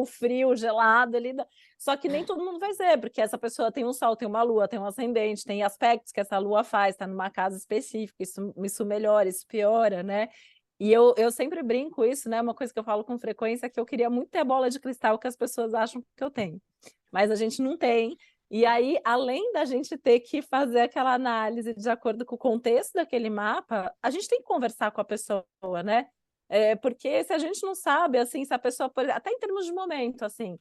frio gelado ali. Só que nem todo mundo vai ser, porque essa pessoa tem um sol, tem uma lua, tem um ascendente, tem aspectos que essa lua faz, está numa casa específica, isso melhora, isso piora, né? E eu sempre brinco isso, né? Uma coisa que eu falo com frequência é que eu queria muito ter a bola de cristal que as pessoas acham que eu tenho. Mas a gente não tem. E aí, além da gente ter que fazer aquela análise de acordo com o contexto daquele mapa, a gente tem que conversar com a pessoa, né? Porque se a gente não sabe, assim, se a pessoa, até em termos de momento, assim,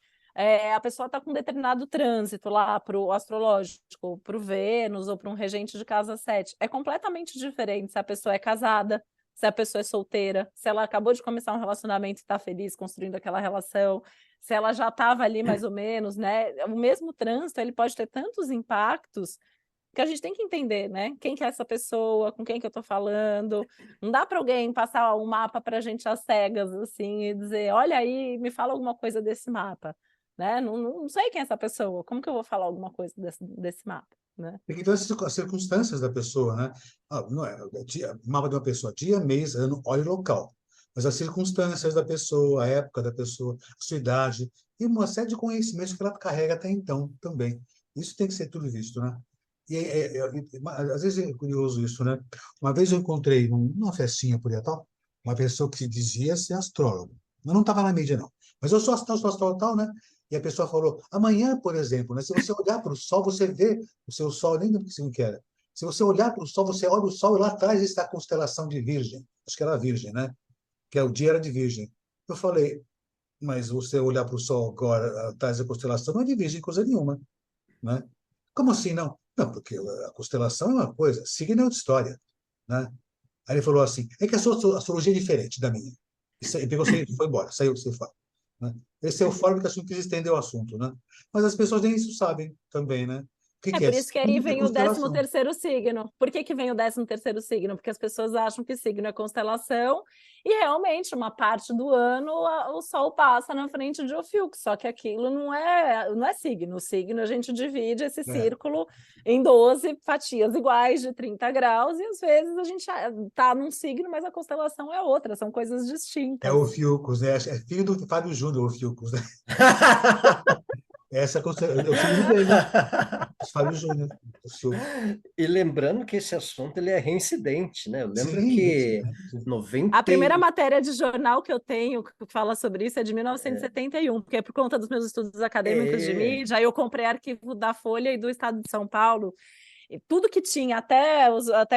a pessoa está com um determinado trânsito lá para o astrológico, para o Vênus ou para um regente de casa 7, é completamente diferente se a pessoa é casada, se a pessoa é solteira, se ela acabou de começar um relacionamento e está feliz construindo aquela relação, se ela já estava ali mais ou menos, né? O mesmo trânsito, ele pode ter tantos impactos que a gente tem que entender, né? Quem que é essa pessoa, com quem que eu estou falando. Não dá para alguém passar um mapa para a gente às cegas, assim, e dizer, olha aí, me fala alguma coisa desse mapa, né? Não sei quem é essa pessoa, como que eu vou falar alguma coisa desse mapa, né? Tem que ver as circunstâncias da pessoa, né? Não é mapa de uma pessoa, dia, mês, ano, hora e local. Mas as circunstâncias da pessoa, a época da pessoa, a sua idade, e uma série de conhecimentos que ela carrega até então também. Isso tem que ser tudo visto, né? E às vezes é curioso isso, né? Uma vez eu encontrei numa festinha por aí e tal, uma pessoa que se dizia ser astrólogo, mas não estava na mídia, não. Mas eu sou astrólogo tal, né? E a pessoa falou, amanhã, por exemplo, né, se você olhar para o sol, você vê o seu sol, nem lembro que signo que era. Se você olhar para o sol, você olha o sol e lá atrás está a constelação de Virgem. Acho que era Virgem, né? Que o dia era de Virgem. Eu falei, mas você olhar para o sol agora, atrás da constelação, não é de Virgem coisa nenhuma, né? Como assim, não? Não, porque a constelação é uma coisa, signo é outra história, né? Aí ele falou assim, é que a sua astrologia é diferente da minha. Ele pegou, foi embora, saiu fora. Né? Esse é o fórum que a gente quis estender o assunto, né? Mas as pessoas nem isso sabem também, né? O que É que é por isso que aí signo e vem o décimo constelação? terceiro signo. Por que que vem o 13º signo? Porque as pessoas acham que signo é constelação e realmente uma parte do ano o Sol passa na frente de Ofiuco, só que aquilo não é signo. O signo a gente divide esse É, círculo em 12 fatias iguais de 30 graus e às vezes a gente está num signo, mas a constelação é outra, são coisas é distintas. o Fiucos, né? É filho do Fábio Júnior, o Fiucos, né? Essa é o signo dele, o Fábio Júnior, o Fiucos. E lembrando que esse assunto ele é reincidente, né? Eu lembro Sim, que excelente. A 90 primeira e- matéria de jornal que eu tenho que fala sobre isso é de 1971, porque é por conta dos meus estudos acadêmicos de é, mídia, aí eu comprei arquivo da Folha e do Estado de São Paulo, e tudo que tinha, até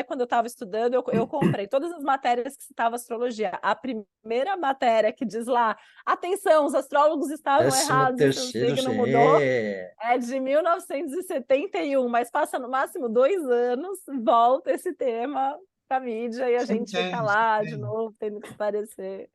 quando eu estava estudando, eu comprei todas as matérias que citavam astrologia. A primeira matéria que diz lá, atenção, os astrólogos estavam décimo errados, o seu terceiro, signo mudou, é de 1971, mas passa no máximo 2 anos, volta esse tema para a mídia e a Sempre gente fica tem, sempre lá de tem. novo, tendo que esclarecer.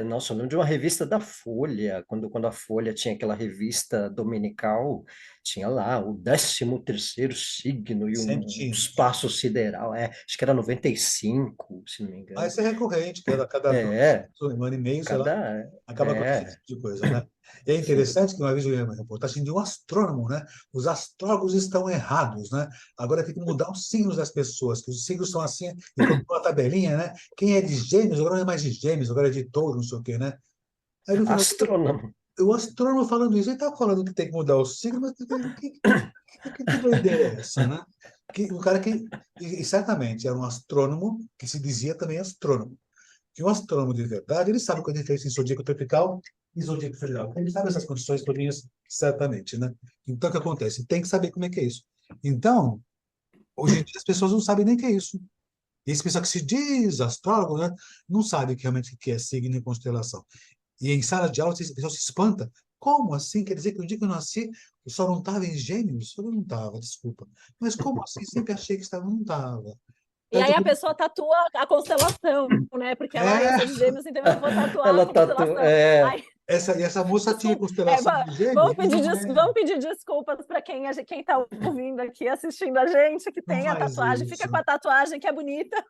nossa, eu lembro de uma revista da Folha, quando a Folha tinha aquela revista dominical, tinha lá o 13º signo e Sempre um tinha. espaço sideral, acho que era 95, se não me Mas engano. isso é recorrente, que cada É, um ano e meio, sei lá, cada, acaba acontecendo esse é, tipo de coisa, né? E é sim, interessante que uma vez eu li uma reportagem de um astrônomo, né? Os astrólogos estão errados, né? Agora tem que mudar os signos das pessoas, que os signos são assim, e colocou uma tabelinha, né? Quem é de Gêmeos, agora não é mais de Gêmeos, agora é de Touro, não sei o quê, né? Aí no final, astrônomo. o astrônomo falando isso, ele está falando que tem que mudar o signo, mas que doideira é essa, né? Que, o cara que, e certamente era um astrônomo que se dizia também astrônomo. Que um astrônomo de verdade, ele sabe qual é a diferença em zodíaco tropical e zodíaco federal. Ele sabe essas condições todas, certamente, né? Então, o que acontece? Tem que saber como é que é isso. Então, hoje em dia, as pessoas não sabem nem o que é isso. E esse pessoal que se diz astrólogo, né, não sabe realmente o que é signo e constelação. E em sala de aula, o pessoal se espanta. Como assim? Quer dizer que no dia que eu nasci, eu só não estava em Gêmeos? Eu não estava, desculpa. Mas como assim? Sempre achei que estava, não estava. E Aí aí a todo pessoa tatua a constelação, né? Porque ela, eu é, sou de Gêmeos, então eu vou tatuar a Ela tatu, constelação. Aí, essa moça tinha desculpa, constelação de Gêmeos, mas não é. vamos pedir desculpas para quem está ouvindo aqui, assistindo a gente, que Não tem a faz tatuagem, fica com isso. a tatuagem que é bonita,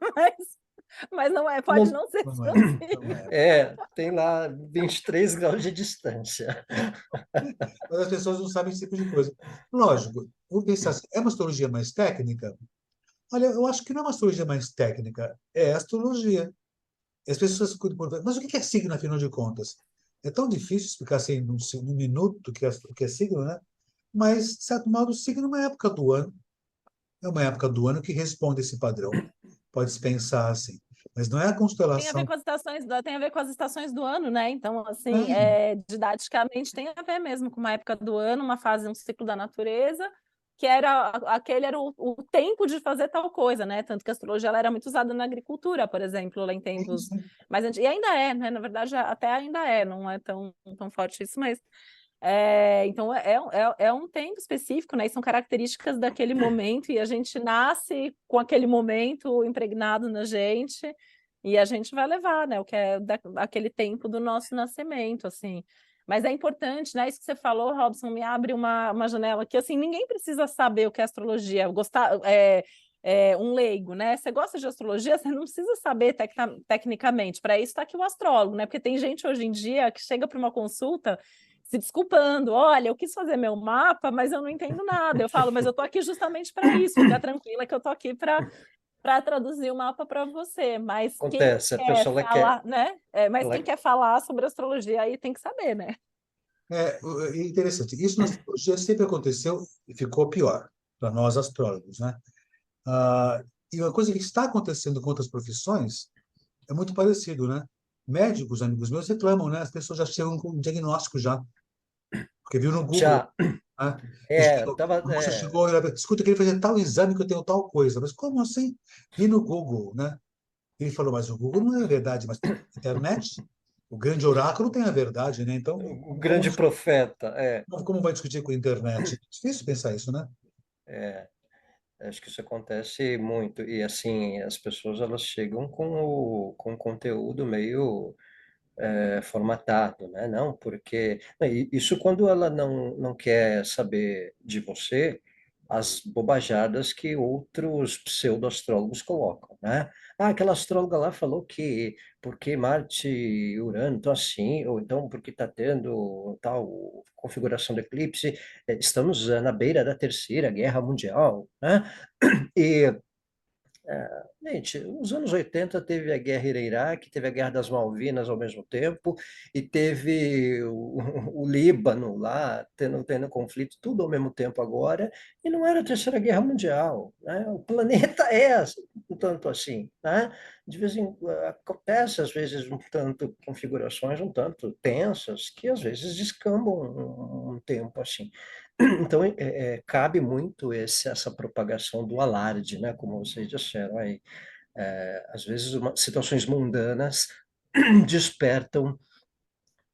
mas não é, pode não, não ser Não é. Não possível. é. tem lá 23 graus de distância. Mas as pessoas não sabem esse tipo de coisa. Lógico, vou pensar assim, é uma astrologia mais técnica? Olha, eu acho que não é uma astrologia mais técnica, é astrologia. E as pessoas ficam perguntando, mas o que é signo, afinal de contas? É tão difícil explicar assim num minuto o que é signo, né? Mas, de certo modo, o signo é uma época do ano. É uma época do ano que responde esse padrão. Pode-se pensar assim. Mas não é a Tem a ver constelação. com as estações, tem a ver com as estações do ano, né? Então, assim, Tem. didaticamente tem a ver mesmo com uma época do ano, uma fase, um ciclo da natureza, que era aquele era o tempo de fazer tal coisa, né? Tanto que a astrologia ela era muito usada na agricultura, por exemplo, lá em tempos Sim. mais antigos. E ainda é, né? Na verdade, até ainda é, não é tão forte isso, mas então é um tempo específico, né? E são características daquele momento, e a gente nasce com aquele momento impregnado na gente, e a gente vai levar, né? O que é aquele tempo do nosso nascimento, assim. Mas é importante, né? Isso que você falou, Robson, me abre uma janela que assim, ninguém precisa saber o que é astrologia, gostar. Um leigo, né? Você gosta de astrologia, você não precisa saber tecnicamente. Para isso está aqui o astrólogo, né? Porque tem gente hoje em dia que chega para uma consulta se desculpando, olha, eu quis fazer meu mapa, mas eu não entendo nada. Eu falo, mas eu tô aqui justamente para isso, fica tranquila que eu tô aqui para traduzir o mapa para você. Mas quem Acontece, a quer pessoa ela quer, falar, né? Mas quem ela, quer falar sobre astrologia aí tem que saber, né? É interessante. Isso na astrologia sempre aconteceu e ficou pior para nós astrólogos, né? E uma coisa que está acontecendo com outras profissões é muito parecido, né? Médicos, amigos meus, reclamam, né? As pessoas já chegam com um diagnóstico já, porque viu no Google, já, né? Eu chego, tava, a moça chegou e ela falou, escuta, eu queria fazer tal exame que eu tenho tal coisa. Mas como assim? Vi no Google, né? Ele falou, mas o Google não é a verdade, mas tem a internet. O grande oráculo tem a verdade, né? Então, o grande profeta, como vai discutir com a internet? É difícil pensar isso, né? Acho que isso acontece muito. E, assim, as pessoas elas chegam com o conteúdo meio formatado, né? Não, porque isso quando ela não quer saber de você as bobajadas que outros pseudo-astrólogos colocam, né? Ah, aquela astróloga lá falou que porque Marte e Urano estão assim, ou então porque está tendo tal configuração do eclipse, estamos na beira da Terceira Guerra Mundial, né? E gente, nos anos 80 teve a guerra Iraque, teve a guerra das Malvinas ao mesmo tempo, e teve o Líbano lá, tendo conflito, tudo ao mesmo tempo agora, e não era a Terceira Guerra Mundial, né? O planeta é um tanto assim, né? De vez em quando acontece, às vezes, um tanto configurações um tanto tensas, que às vezes descambam um tempo assim. Então, cabe muito essa propagação do alarde, né? Como vocês disseram aí. Às vezes, situações mundanas despertam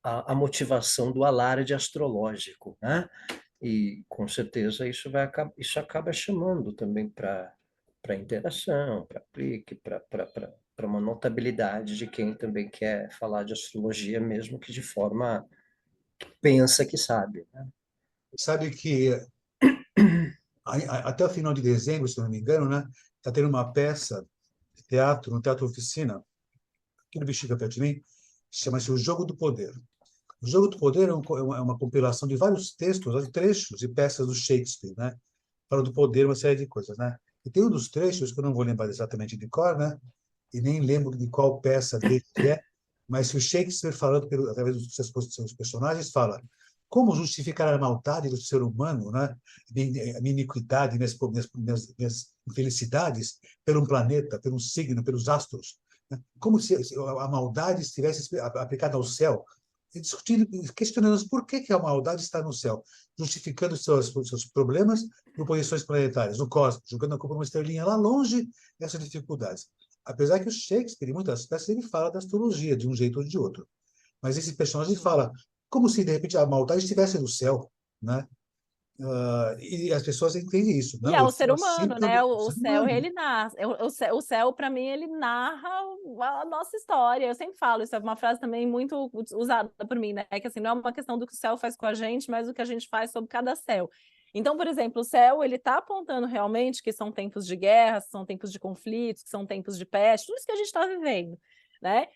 a motivação do alarde astrológico, né? E, com certeza, isso acaba chamando também para interação, para aplique, para uma notabilidade de quem também quer falar de astrologia, mesmo que de forma que pensa que sabe, né? Sabe que até o final de dezembro, se não me engano, né, está tendo uma peça de teatro, no Teatro Oficina, aqui no Bexiga, perto de mim, chama-se O Jogo do Poder. O Jogo do Poder é uma compilação de vários textos, trechos e peças do Shakespeare, né? Fala do poder, uma série de coisas, né? E tem um dos trechos que eu não vou lembrar exatamente de cor, né? E nem lembro de qual peça dele que é, mas que o Shakespeare, falando através dos seus personagens, fala como justificar a maldade do ser humano, né? A minha iniquidade, minhas infelicidades, pelo planeta, pelo signo, pelos astros. Né? Como se a maldade estivesse aplicada ao céu, e discutindo, questionando por que a maldade está no céu, justificando seus problemas por posições planetárias, no cosmos, jogando a culpa numa estrelinha lá longe, essas dificuldades. Apesar que o Shakespeare, em muitas peças, ele fala da astrologia, de um jeito ou de outro. Mas esse personagem fala como se, de repente, a maldade estivesse no céu, né? E as pessoas entendem isso. E Não, é eu o ser sou assim humano, porque né? o O ser céu, humano. ele narra. O céu, para mim, ele narra a nossa história. Eu sempre falo, isso é uma frase também muito usada por mim, né? Que assim, não é uma questão do que o céu faz com a gente, mas do que a gente faz sobre cada céu. Então, por exemplo, o céu, ele está apontando realmente que são tempos de guerra, são tempos de conflitos, que são tempos de peste, tudo isso que a gente está vivendo, né?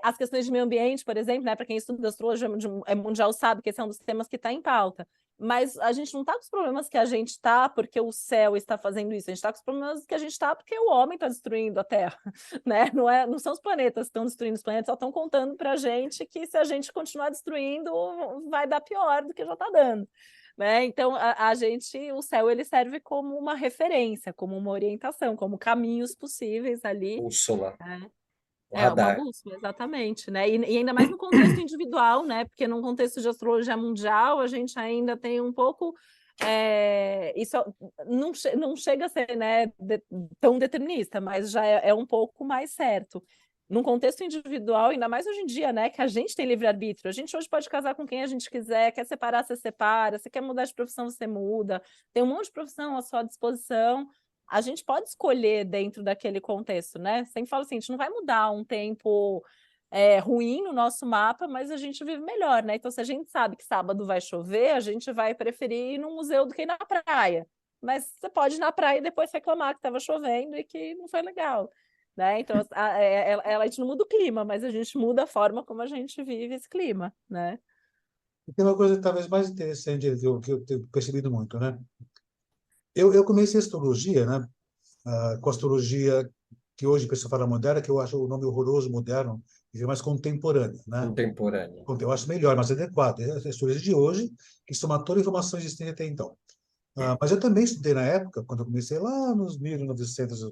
As questões de meio ambiente, por exemplo, né? Para quem estuda astrologia mundial sabe que esse é um dos temas que está em pauta. Mas a gente não está com os problemas que a gente está porque o céu está fazendo isso, a gente está com os problemas que a gente está porque o homem está destruindo a Terra, né? Não são os planetas que estão destruindo os planetas, só estão contando para a gente que se a gente continuar destruindo, vai dar pior do que já está dando. Né? Então, o céu ele serve como uma referência, como uma orientação, como caminhos possíveis ali. Bússola, Né? o É uma radar. bússola, exatamente, né? E ainda mais no contexto individual, né? Porque no contexto de astrologia mundial, a gente ainda tem um pouco. Isso não chega a ser, né, tão determinista, mas já é um pouco mais certo. Num contexto individual, ainda mais hoje em dia, né? Que a gente tem livre-arbítrio. A gente hoje pode casar com quem a gente quiser, quer separar, você separa, você quer mudar de profissão, você muda. Tem um monte de profissão à sua disposição, a gente pode escolher dentro daquele contexto, né? Sempre falo assim, a gente não vai mudar um tempo ruim no nosso mapa, mas a gente vive melhor, né? Então, se a gente sabe que sábado vai chover, a gente vai preferir ir no museu do que ir na praia. Mas você pode ir na praia e depois reclamar que estava chovendo e que não foi legal. Né? Então, a gente não muda o clima, mas a gente muda a forma como a gente vive esse clima, né? E tem uma coisa talvez mais interessante que eu tenho percebido muito, né? Eu comecei a astrologia, né? Com a astrologia que hoje o pessoal fala moderna, que eu acho o nome horroroso, moderno, e mais contemporânea, né? Contemporâneo. Eu acho melhor, mais adequado. É a astrologia de hoje, que soma toda a informação existente até então. Mas eu também estudei na época, quando eu comecei lá nos 1900,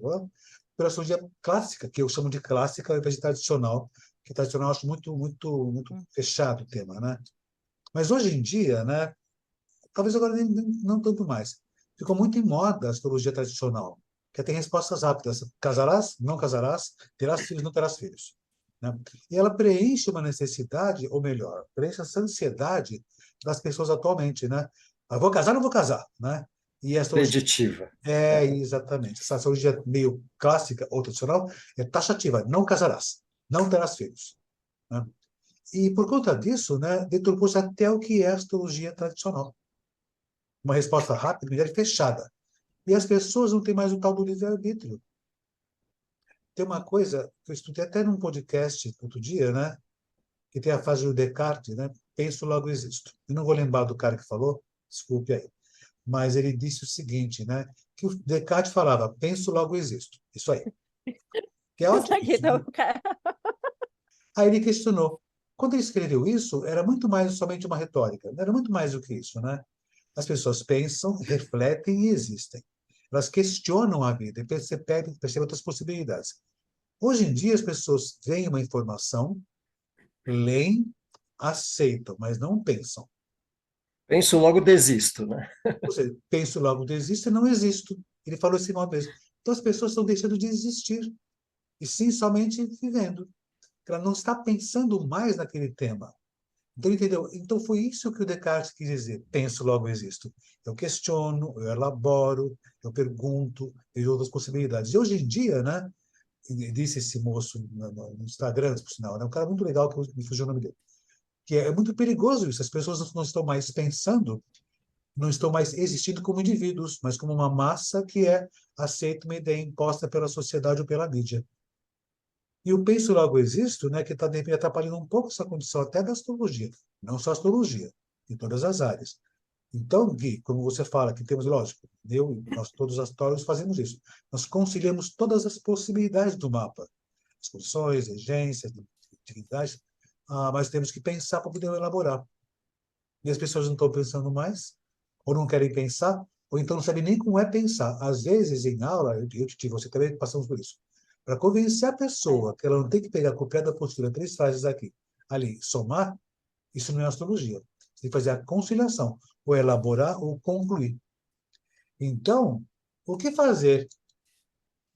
pela astrologia clássica, que eu chamo de clássica ao invés de tradicional, que tradicional eu acho muito fechado o tema, né? Mas hoje em dia, né? Talvez agora não tanto mais. Ficou muito em moda a astrologia tradicional, que tem respostas rápidas. Casarás, não casarás, terás filhos, não terás filhos. Né? E ela preenche uma necessidade, ou melhor, preenche essa ansiedade das pessoas atualmente. Né? Vou casar, não vou casar. Né? E a astrologia Preditiva. exatamente. Essa astrologia meio clássica ou tradicional é taxativa, não casarás, não terás filhos, né? E por conta disso, né, deturpou-se até o que é a astrologia tradicional. Uma resposta rápida, imediata e fechada. E as pessoas não têm mais o tal do livre-arbítrio. Tem uma coisa que eu estudei até num podcast outro dia, né, que tem a frase do Descartes, né, penso, logo existo. Eu não vou lembrar do cara que falou, desculpe aí, mas ele disse o seguinte, né, que o Descartes falava, penso, logo existo. Isso aí. Que é Isso ótimo aqui, isso, então, né? Aí ele questionou. Quando ele escreveu isso, era muito mais somente uma retórica, era muito mais do que isso, né? As pessoas pensam, refletem e existem. Elas questionam a vida e percebem outras possibilidades. Hoje em dia, as pessoas veem uma informação, leem, aceitam, mas não pensam. Penso, logo desisto, né? Ou seja, penso, logo desisto e não existo. Ele falou assim uma vez. Então, as pessoas estão deixando de existir, e sim somente vivendo. Ela não está pensando mais naquele tema. Então, entendeu? Então, foi isso que o Descartes quis dizer. Penso, logo existo. Eu questiono, eu elaboro, eu pergunto, vejo outras possibilidades. E hoje em dia, né? Disse esse moço no Instagram, por sinal, né? Um cara muito legal, que me fugiu o nome dele. Que é muito perigoso isso. As pessoas não estão mais pensando, não estão mais existindo como indivíduos, mas como uma massa que aceita uma ideia imposta pela sociedade ou pela mídia. E o penso logo existo, né, que está atrapalhando um pouco essa condição até da astrologia, não só a astrologia, em todas as áreas. Então, Gui, como você fala, que temos, lógico, eu e nós todos os astrólogos fazemos isso. Nós conciliamos todas as possibilidades do mapa, as posições, regências, atividades, mas temos que pensar para poder elaborar. E as pessoas não estão pensando mais, ou não querem pensar, ou então não sabem nem como é pensar. Às vezes, em aula, você também passamos por isso. Para convencer a pessoa que ela não tem que pegar, copiar da postura, três frases aqui, ali, somar, isso não é astrologia. Você tem que fazer a conciliação, ou elaborar ou concluir. Então, o que fazer,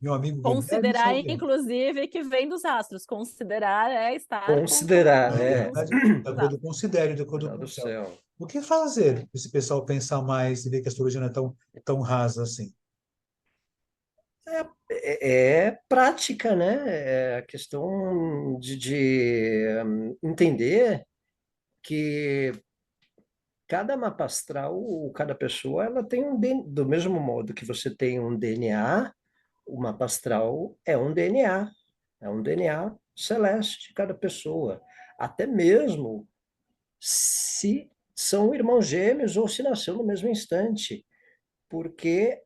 meu amigo Guilherme considerar, Salgueiro? inclusive, que vem dos astros. Considerar é estar Considerar, Na é. verdade, de acordo com o Sidério, de acordo Meu com o Deus do céu. céu. O que fazer esse pessoal pensar mais e ver que a astrologia não é tão rasa assim? É prática, né? É a questão de entender que cada mapa astral, cada pessoa, ela tem do mesmo modo que você tem um DNA, o mapa astral é um DNA celeste de cada pessoa. Até mesmo se são irmãos gêmeos ou se nasceu no mesmo instante, porque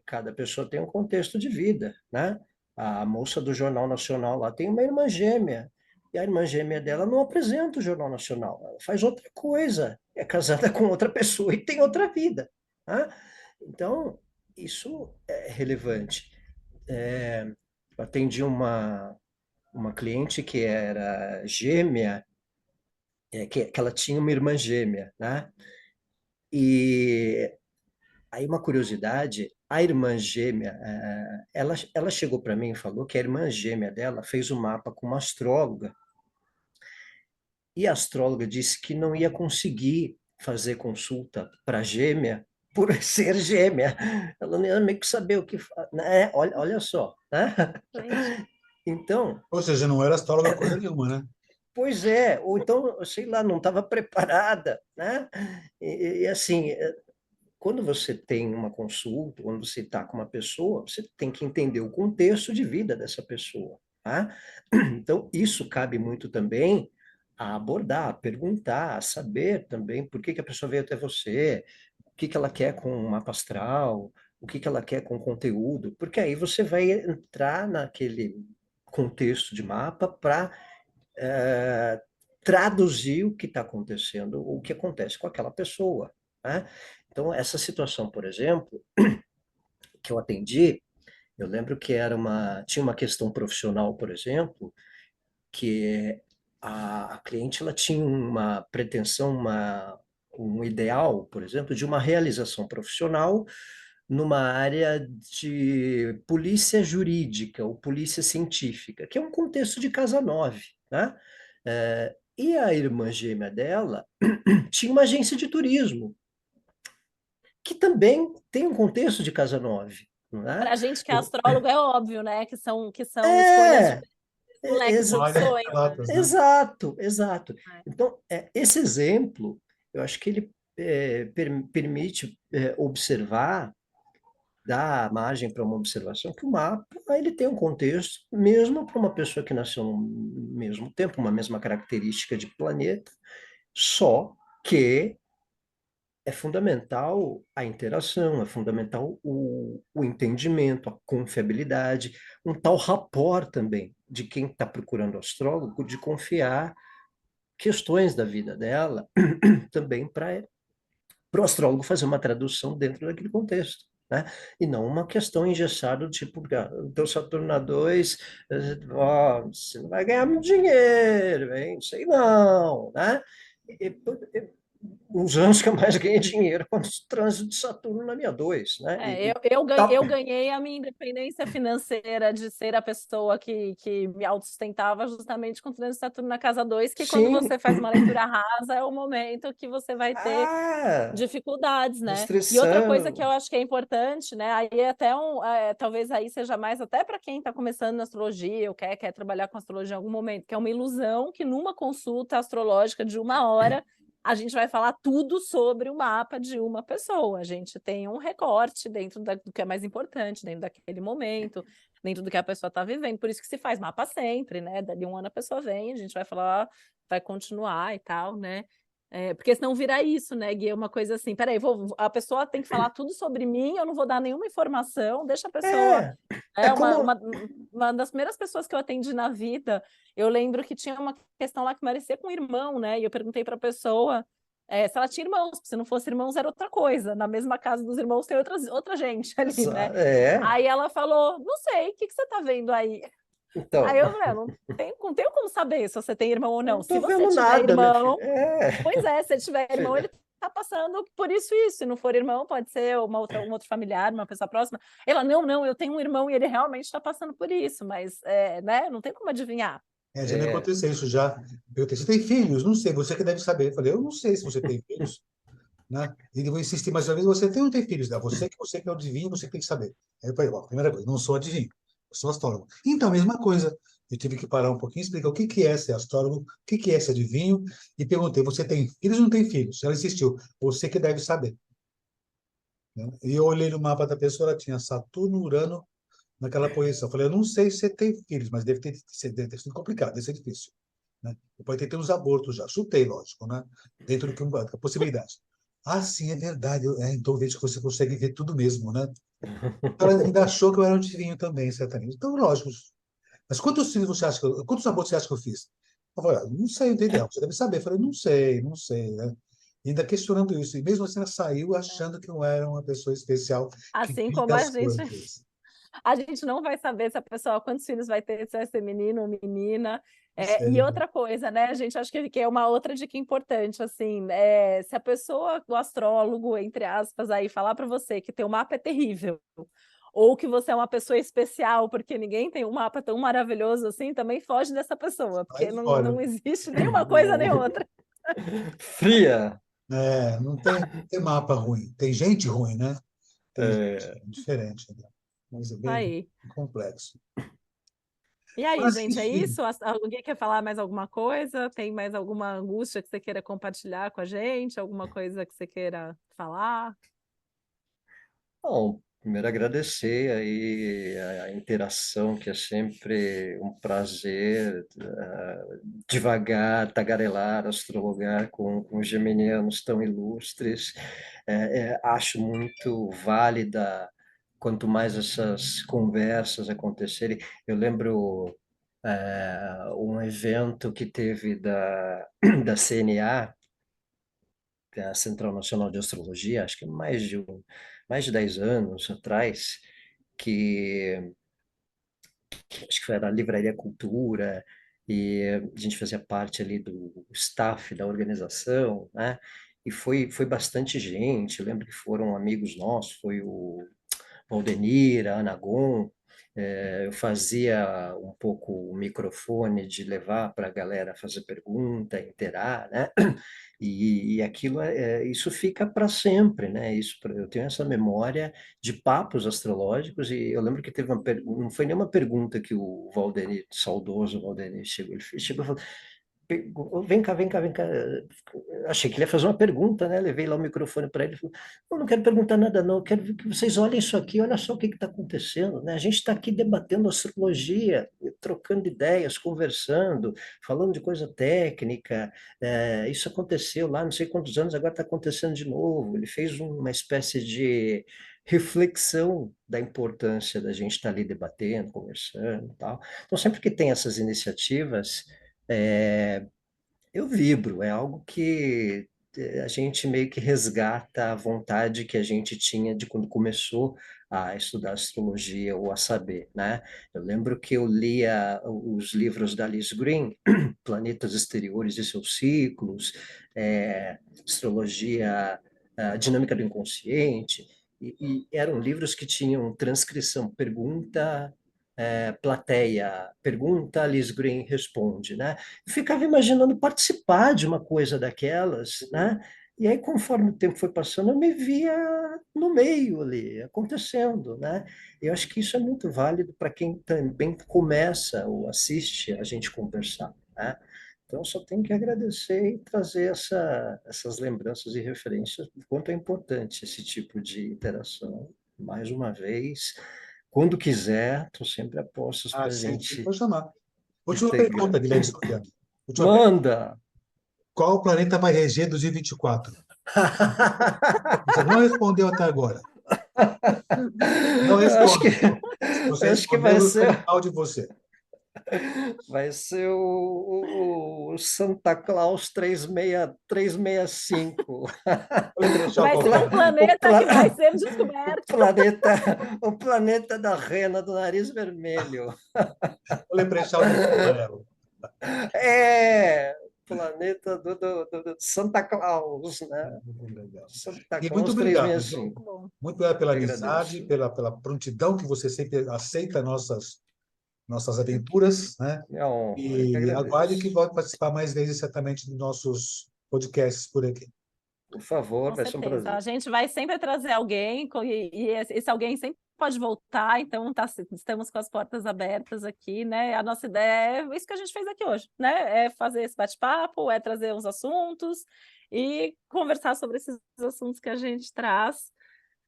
cada pessoa tem um contexto de vida, né? A moça do Jornal Nacional lá tem uma irmã gêmea, e a irmã gêmea dela não apresenta o Jornal Nacional, ela faz outra coisa, é casada com outra pessoa e tem outra vida, né? Então, isso é relevante. Eu atendi uma cliente que era gêmea, que ela tinha uma irmã gêmea, né? E aí uma curiosidade, a irmã gêmea, ela chegou para mim e falou que a irmã gêmea dela fez o mapa com uma astróloga, e a astróloga disse que não ia conseguir fazer consulta para gêmea por ser gêmea. Ela não ia meio que saber o que... Né? Olha só, né? Gente, Então, Ou seja, não era astróloga coisa nenhuma, né? pois é, ou então, sei lá, não estava preparada, né? E assim, quando você tem uma consulta, quando você está com uma pessoa, você tem que entender o contexto de vida dessa pessoa, tá? Então, isso cabe muito também a abordar, a perguntar, a saber também por que que a pessoa veio até você, o que que ela quer com o mapa astral, o que que ela quer com o conteúdo, porque aí você vai entrar naquele contexto de mapa para traduzir o que está acontecendo, o que acontece com aquela pessoa, né? Então, essa situação, por exemplo, que eu atendi, eu lembro que tinha uma questão profissional, por exemplo, que a cliente ela tinha uma pretensão, um ideal, por exemplo, de uma realização profissional numa área de polícia jurídica ou polícia científica, que é um contexto de casa nove, né? E a irmã gêmea dela tinha uma agência de turismo. que também tem um contexto de casa 9, não é? Para a gente que é O- astrólogo é óbvio, né? Que são escolhas de É, um leque de Olha, opções, né? notas, né? exato, exato. É. Então, esse exemplo, eu acho que ele permite observar, dar margem para uma observação que o mapa ele tem um contexto, mesmo para uma pessoa que nasceu no mesmo tempo, uma mesma característica de planeta, só que é fundamental a interação, é fundamental o entendimento, a confiabilidade, um tal rapport também de quem está procurando astrólogo, de confiar questões da vida dela também para o astrólogo fazer uma tradução dentro daquele contexto. Né? E não uma questão engessada, do tipo, o teu Saturno a 2, você não vai ganhar muito dinheiro, hein? Sei não, né? E, os anos que eu mais ganhei dinheiro quando o trânsito de Saturno na minha 2, né? Tá, Eu ganhei a minha independência financeira de ser a pessoa que me autossustentava justamente com o trânsito de Saturno na casa 2, que quando sim, você faz uma leitura rasa é o momento que você vai ter ah, dificuldades, né? E outra coisa que restrição, eu acho que é importante, né? Aí é até talvez aí seja mais até para quem está começando na astrologia ou quer trabalhar com astrologia em algum momento, que é uma ilusão que numa consulta astrológica de 1 hora a gente vai falar tudo sobre o mapa de uma pessoa. A gente tem um recorte dentro do que é mais importante, dentro daquele momento, dentro do que a pessoa está vivendo. Por isso que se faz mapa sempre, né? Dali 1 ano a pessoa vem, a gente vai falar, vai continuar e tal, né? Porque senão vira isso, né, Gui? É uma coisa assim, peraí, a pessoa tem que falar tudo sobre mim, eu não vou dar nenhuma informação, deixa a pessoa. é, é É como, uma das primeiras pessoas que eu atendi na vida, eu lembro que tinha uma questão lá que parecia com um irmão, né? E eu perguntei para a pessoa se ela tinha irmãos, porque se não fosse irmãos era outra coisa. Na mesma casa dos irmãos tem outra gente ali, né? é, Aí ela falou: não sei, o que que você está vendo aí? Aí então, eu falei: não tenho como saber se você tem irmão ou eu não. não Se tô você vendo tiver nada, minha filha, irmão, pois se ele tiver irmão, ele filha. tá passando por isso e isso. Se não for irmão, pode ser um outro familiar, uma pessoa próxima. Ela, não, eu tenho um irmão e ele realmente está passando por isso, mas, né, não tem como adivinhar. Já me É, aconteceu isso já. Eu tenho, você tem filhos? Não sei, você que deve saber. Eu falei, eu não sei se você tem filhos, né? E eu vou insistir mais uma vez, você tem ou não tem filhos? Não, você que é o adivinho, você que tem que saber. Aí eu falei, bom, primeira coisa, não sou adivinho, eu sou astrólogo. Então, mesma coisa. Eu tive que parar um pouquinho e explicar o que que é ser astrólogo, o que que é ser adivinho, e perguntei, você tem filhos ou não tem filhos? Ela insistiu, você que deve saber. Né? E eu olhei no mapa da pessoa, ela tinha Saturno, Urano naquela posição. Eu falei, eu não sei se você tem filhos, mas deve ter sido complicado, deve ser difícil. Né? Pode ter uns abortos já. Chutei, lógico, né? Dentro do que a possibilidade. Ah, sim, é verdade. Então vejo que você consegue ver tudo mesmo, né? Ela ainda achou que eu era um adivinho também, certamente. Então, lógico. Mas quantos filhos você acha quantos abortos você acha que eu fiz? Eu falei, não sei, não entendeu. Você deve saber. Eu falei, não sei, né? E ainda questionando isso. E mesmo assim, ela saiu achando que eu era uma pessoa especial que Assim via como as coisas. a gente não vai saber se a pessoa, quantos filhos vai ter, se vai ser menino ou menina. Não E sei. outra coisa, né, a gente acho que é uma outra dica importante, assim, se a pessoa, o astrólogo, entre aspas, aí falar para você que teu mapa é terrível, ou que você é uma pessoa especial, porque ninguém tem um mapa tão maravilhoso assim, também foge dessa pessoa, porque Aí não fora. existe nenhuma coisa nem outra. fria. Não tem mapa ruim. Tem gente ruim, né? Tem gente É, diferente, né? Mas é bem Aí. complexo. E aí, Mas, gente, é enfim, isso? Alguém quer falar mais alguma coisa? Tem mais alguma angústia que você queira compartilhar com a gente? Alguma coisa que você queira falar? bom, primeiro agradecer aí a interação, que é sempre um prazer, devagar, tagarelar, astrologar com geminianos tão ilustres. Acho muito válida quanto mais essas conversas acontecerem. Eu lembro um evento que teve da CNA, que é a Central Nacional de Astrologia, acho que mais de 10 anos atrás, que, que acho que foi na Livraria Cultura, e a gente fazia parte ali do staff da organização, né? E foi bastante gente, eu lembro que foram amigos nossos, foi o Valdenir, a Ana Gon, Eu fazia um pouco o microfone de levar para a galera fazer pergunta, interar, né? E aquilo, isso fica para sempre, né? Eu tenho essa memória de papos astrológicos e eu lembro que teve uma pergunta, não foi nenhuma pergunta que o Valdeni, saudoso Valdeni, chegou, ele chegou e falou, vem cá, vem cá, vem cá. Achei que ele ia fazer uma pergunta, né? Levei lá o microfone para ele e falei, eu não quero perguntar nada, não. Eu quero que vocês olhem isso aqui, olha só o que está acontecendo, né? A gente está aqui debatendo astrologia, trocando ideias, conversando, falando de coisa técnica. Isso aconteceu lá, não sei quantos anos, agora está acontecendo de novo. Ele fez uma espécie de reflexão da importância da gente estar ali debatendo, conversando e tal. Então, sempre que tem essas iniciativas, é, eu vibro, é algo que a gente meio que resgata a vontade que a gente tinha de quando começou a estudar astrologia ou a saber, né? Eu lembro que eu lia os livros da Alice Green, Planetas Exteriores e seus Ciclos, Astrologia, a Dinâmica do Inconsciente, e eram livros que tinham transcrição, pergunta, plateia, pergunta, Alice Green responde, né? Ficava imaginando participar de uma coisa daquelas, né? E aí, conforme o tempo foi passando, eu me via no meio ali, acontecendo, né? Eu acho que isso é muito válido para quem também começa ou assiste a gente conversar, né? Então, eu só tenho que agradecer e trazer essas lembranças e referências do quanto é importante esse tipo de interação. Mais uma vez, quando quiser, estou sempre a postos para a Sempre gente vou chamar. Última integrar. pergunta, Guilherme Soriano. Última pergunta. Manda! Qual o planeta vai reger 2024? Você não respondeu até agora. Não Acho que, responda. Se você acho que responder, eu vou ficar de mal de você. vai ser o Santa Claus 365. Leprechaun Vai ser um qualquer. planeta que vai ser descoberto. O planeta da rena do nariz vermelho. O Leprechaun de amarelo. É, planeta do Santa Claus, né? Legal. Santa E muito Claus obrigado, viu? 365. Bom, Muito obrigado pela Eu amizade, agradeço. pela prontidão que você sempre aceita nossas aventuras, né? Minha honra, eu que E aguarde que agradeço. volte participar mais vezes, certamente, dos nossos podcasts por aqui. Por favor, com vai ser um certeza. A prazer. gente vai sempre trazer alguém, e esse alguém sempre pode voltar, então estamos com as portas abertas aqui, né? A nossa ideia é isso que a gente fez aqui hoje, né? É fazer esse bate-papo, é trazer uns assuntos e conversar sobre esses assuntos que a gente traz.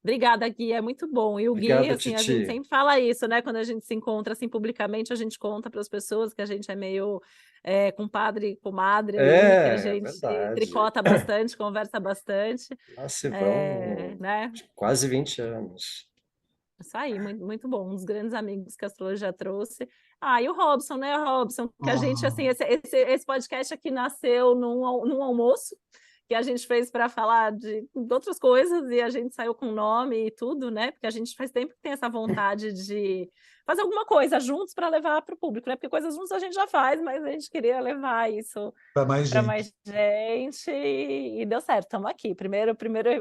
Obrigada, Gui, é muito bom. E o Gui, Obrigado, assim, a gente Titi. sempre fala isso, né? Quando a gente se encontra assim publicamente, a gente conta para as pessoas que a gente é meio compadre, comadre ali, que a É gente verdade. tricota bastante, conversa bastante, Lá se vão né? quase 20 anos. Isso aí, muito, muito bom. Um dos grandes amigos que a astrologia trouxe. Ah, e o Robson, né, Robson? Que a gente, assim, Ah, esse podcast aqui nasceu num almoço que a gente fez para falar de outras coisas e a gente saiu com nome e tudo, né? Porque a gente faz tempo que tem essa vontade de fazer alguma coisa juntos para levar para o público, né? Porque coisas juntos a gente já faz, mas a gente queria levar isso para mais para gente. mais gente e deu certo, estamos aqui. O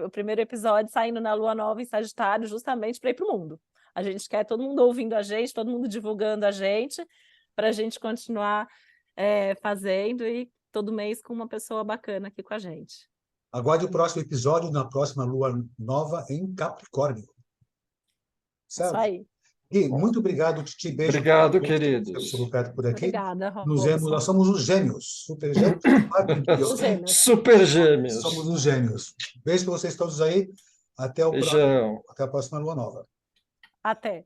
primeiro episódio saindo na Lua Nova em Sagitário, justamente para ir para o mundo. A gente quer todo mundo ouvindo a gente, todo mundo divulgando a gente, para a gente continuar fazendo e todo mês com uma pessoa bacana aqui com a gente. Aguarde o próximo episódio na próxima lua nova em Capricórnio. Isso Certo? aí. E muito obrigado, Titi. Beijo para Obrigado, todos que queridos. chegou perto por aqui. Obrigada, Nós Robson. somos os gêmeos, super gêmeos. Os gêmeos. Super Somos gêmeos. os gêmeos. Beijo para vocês todos aí. Beijão. Até a próxima lua nova. Até.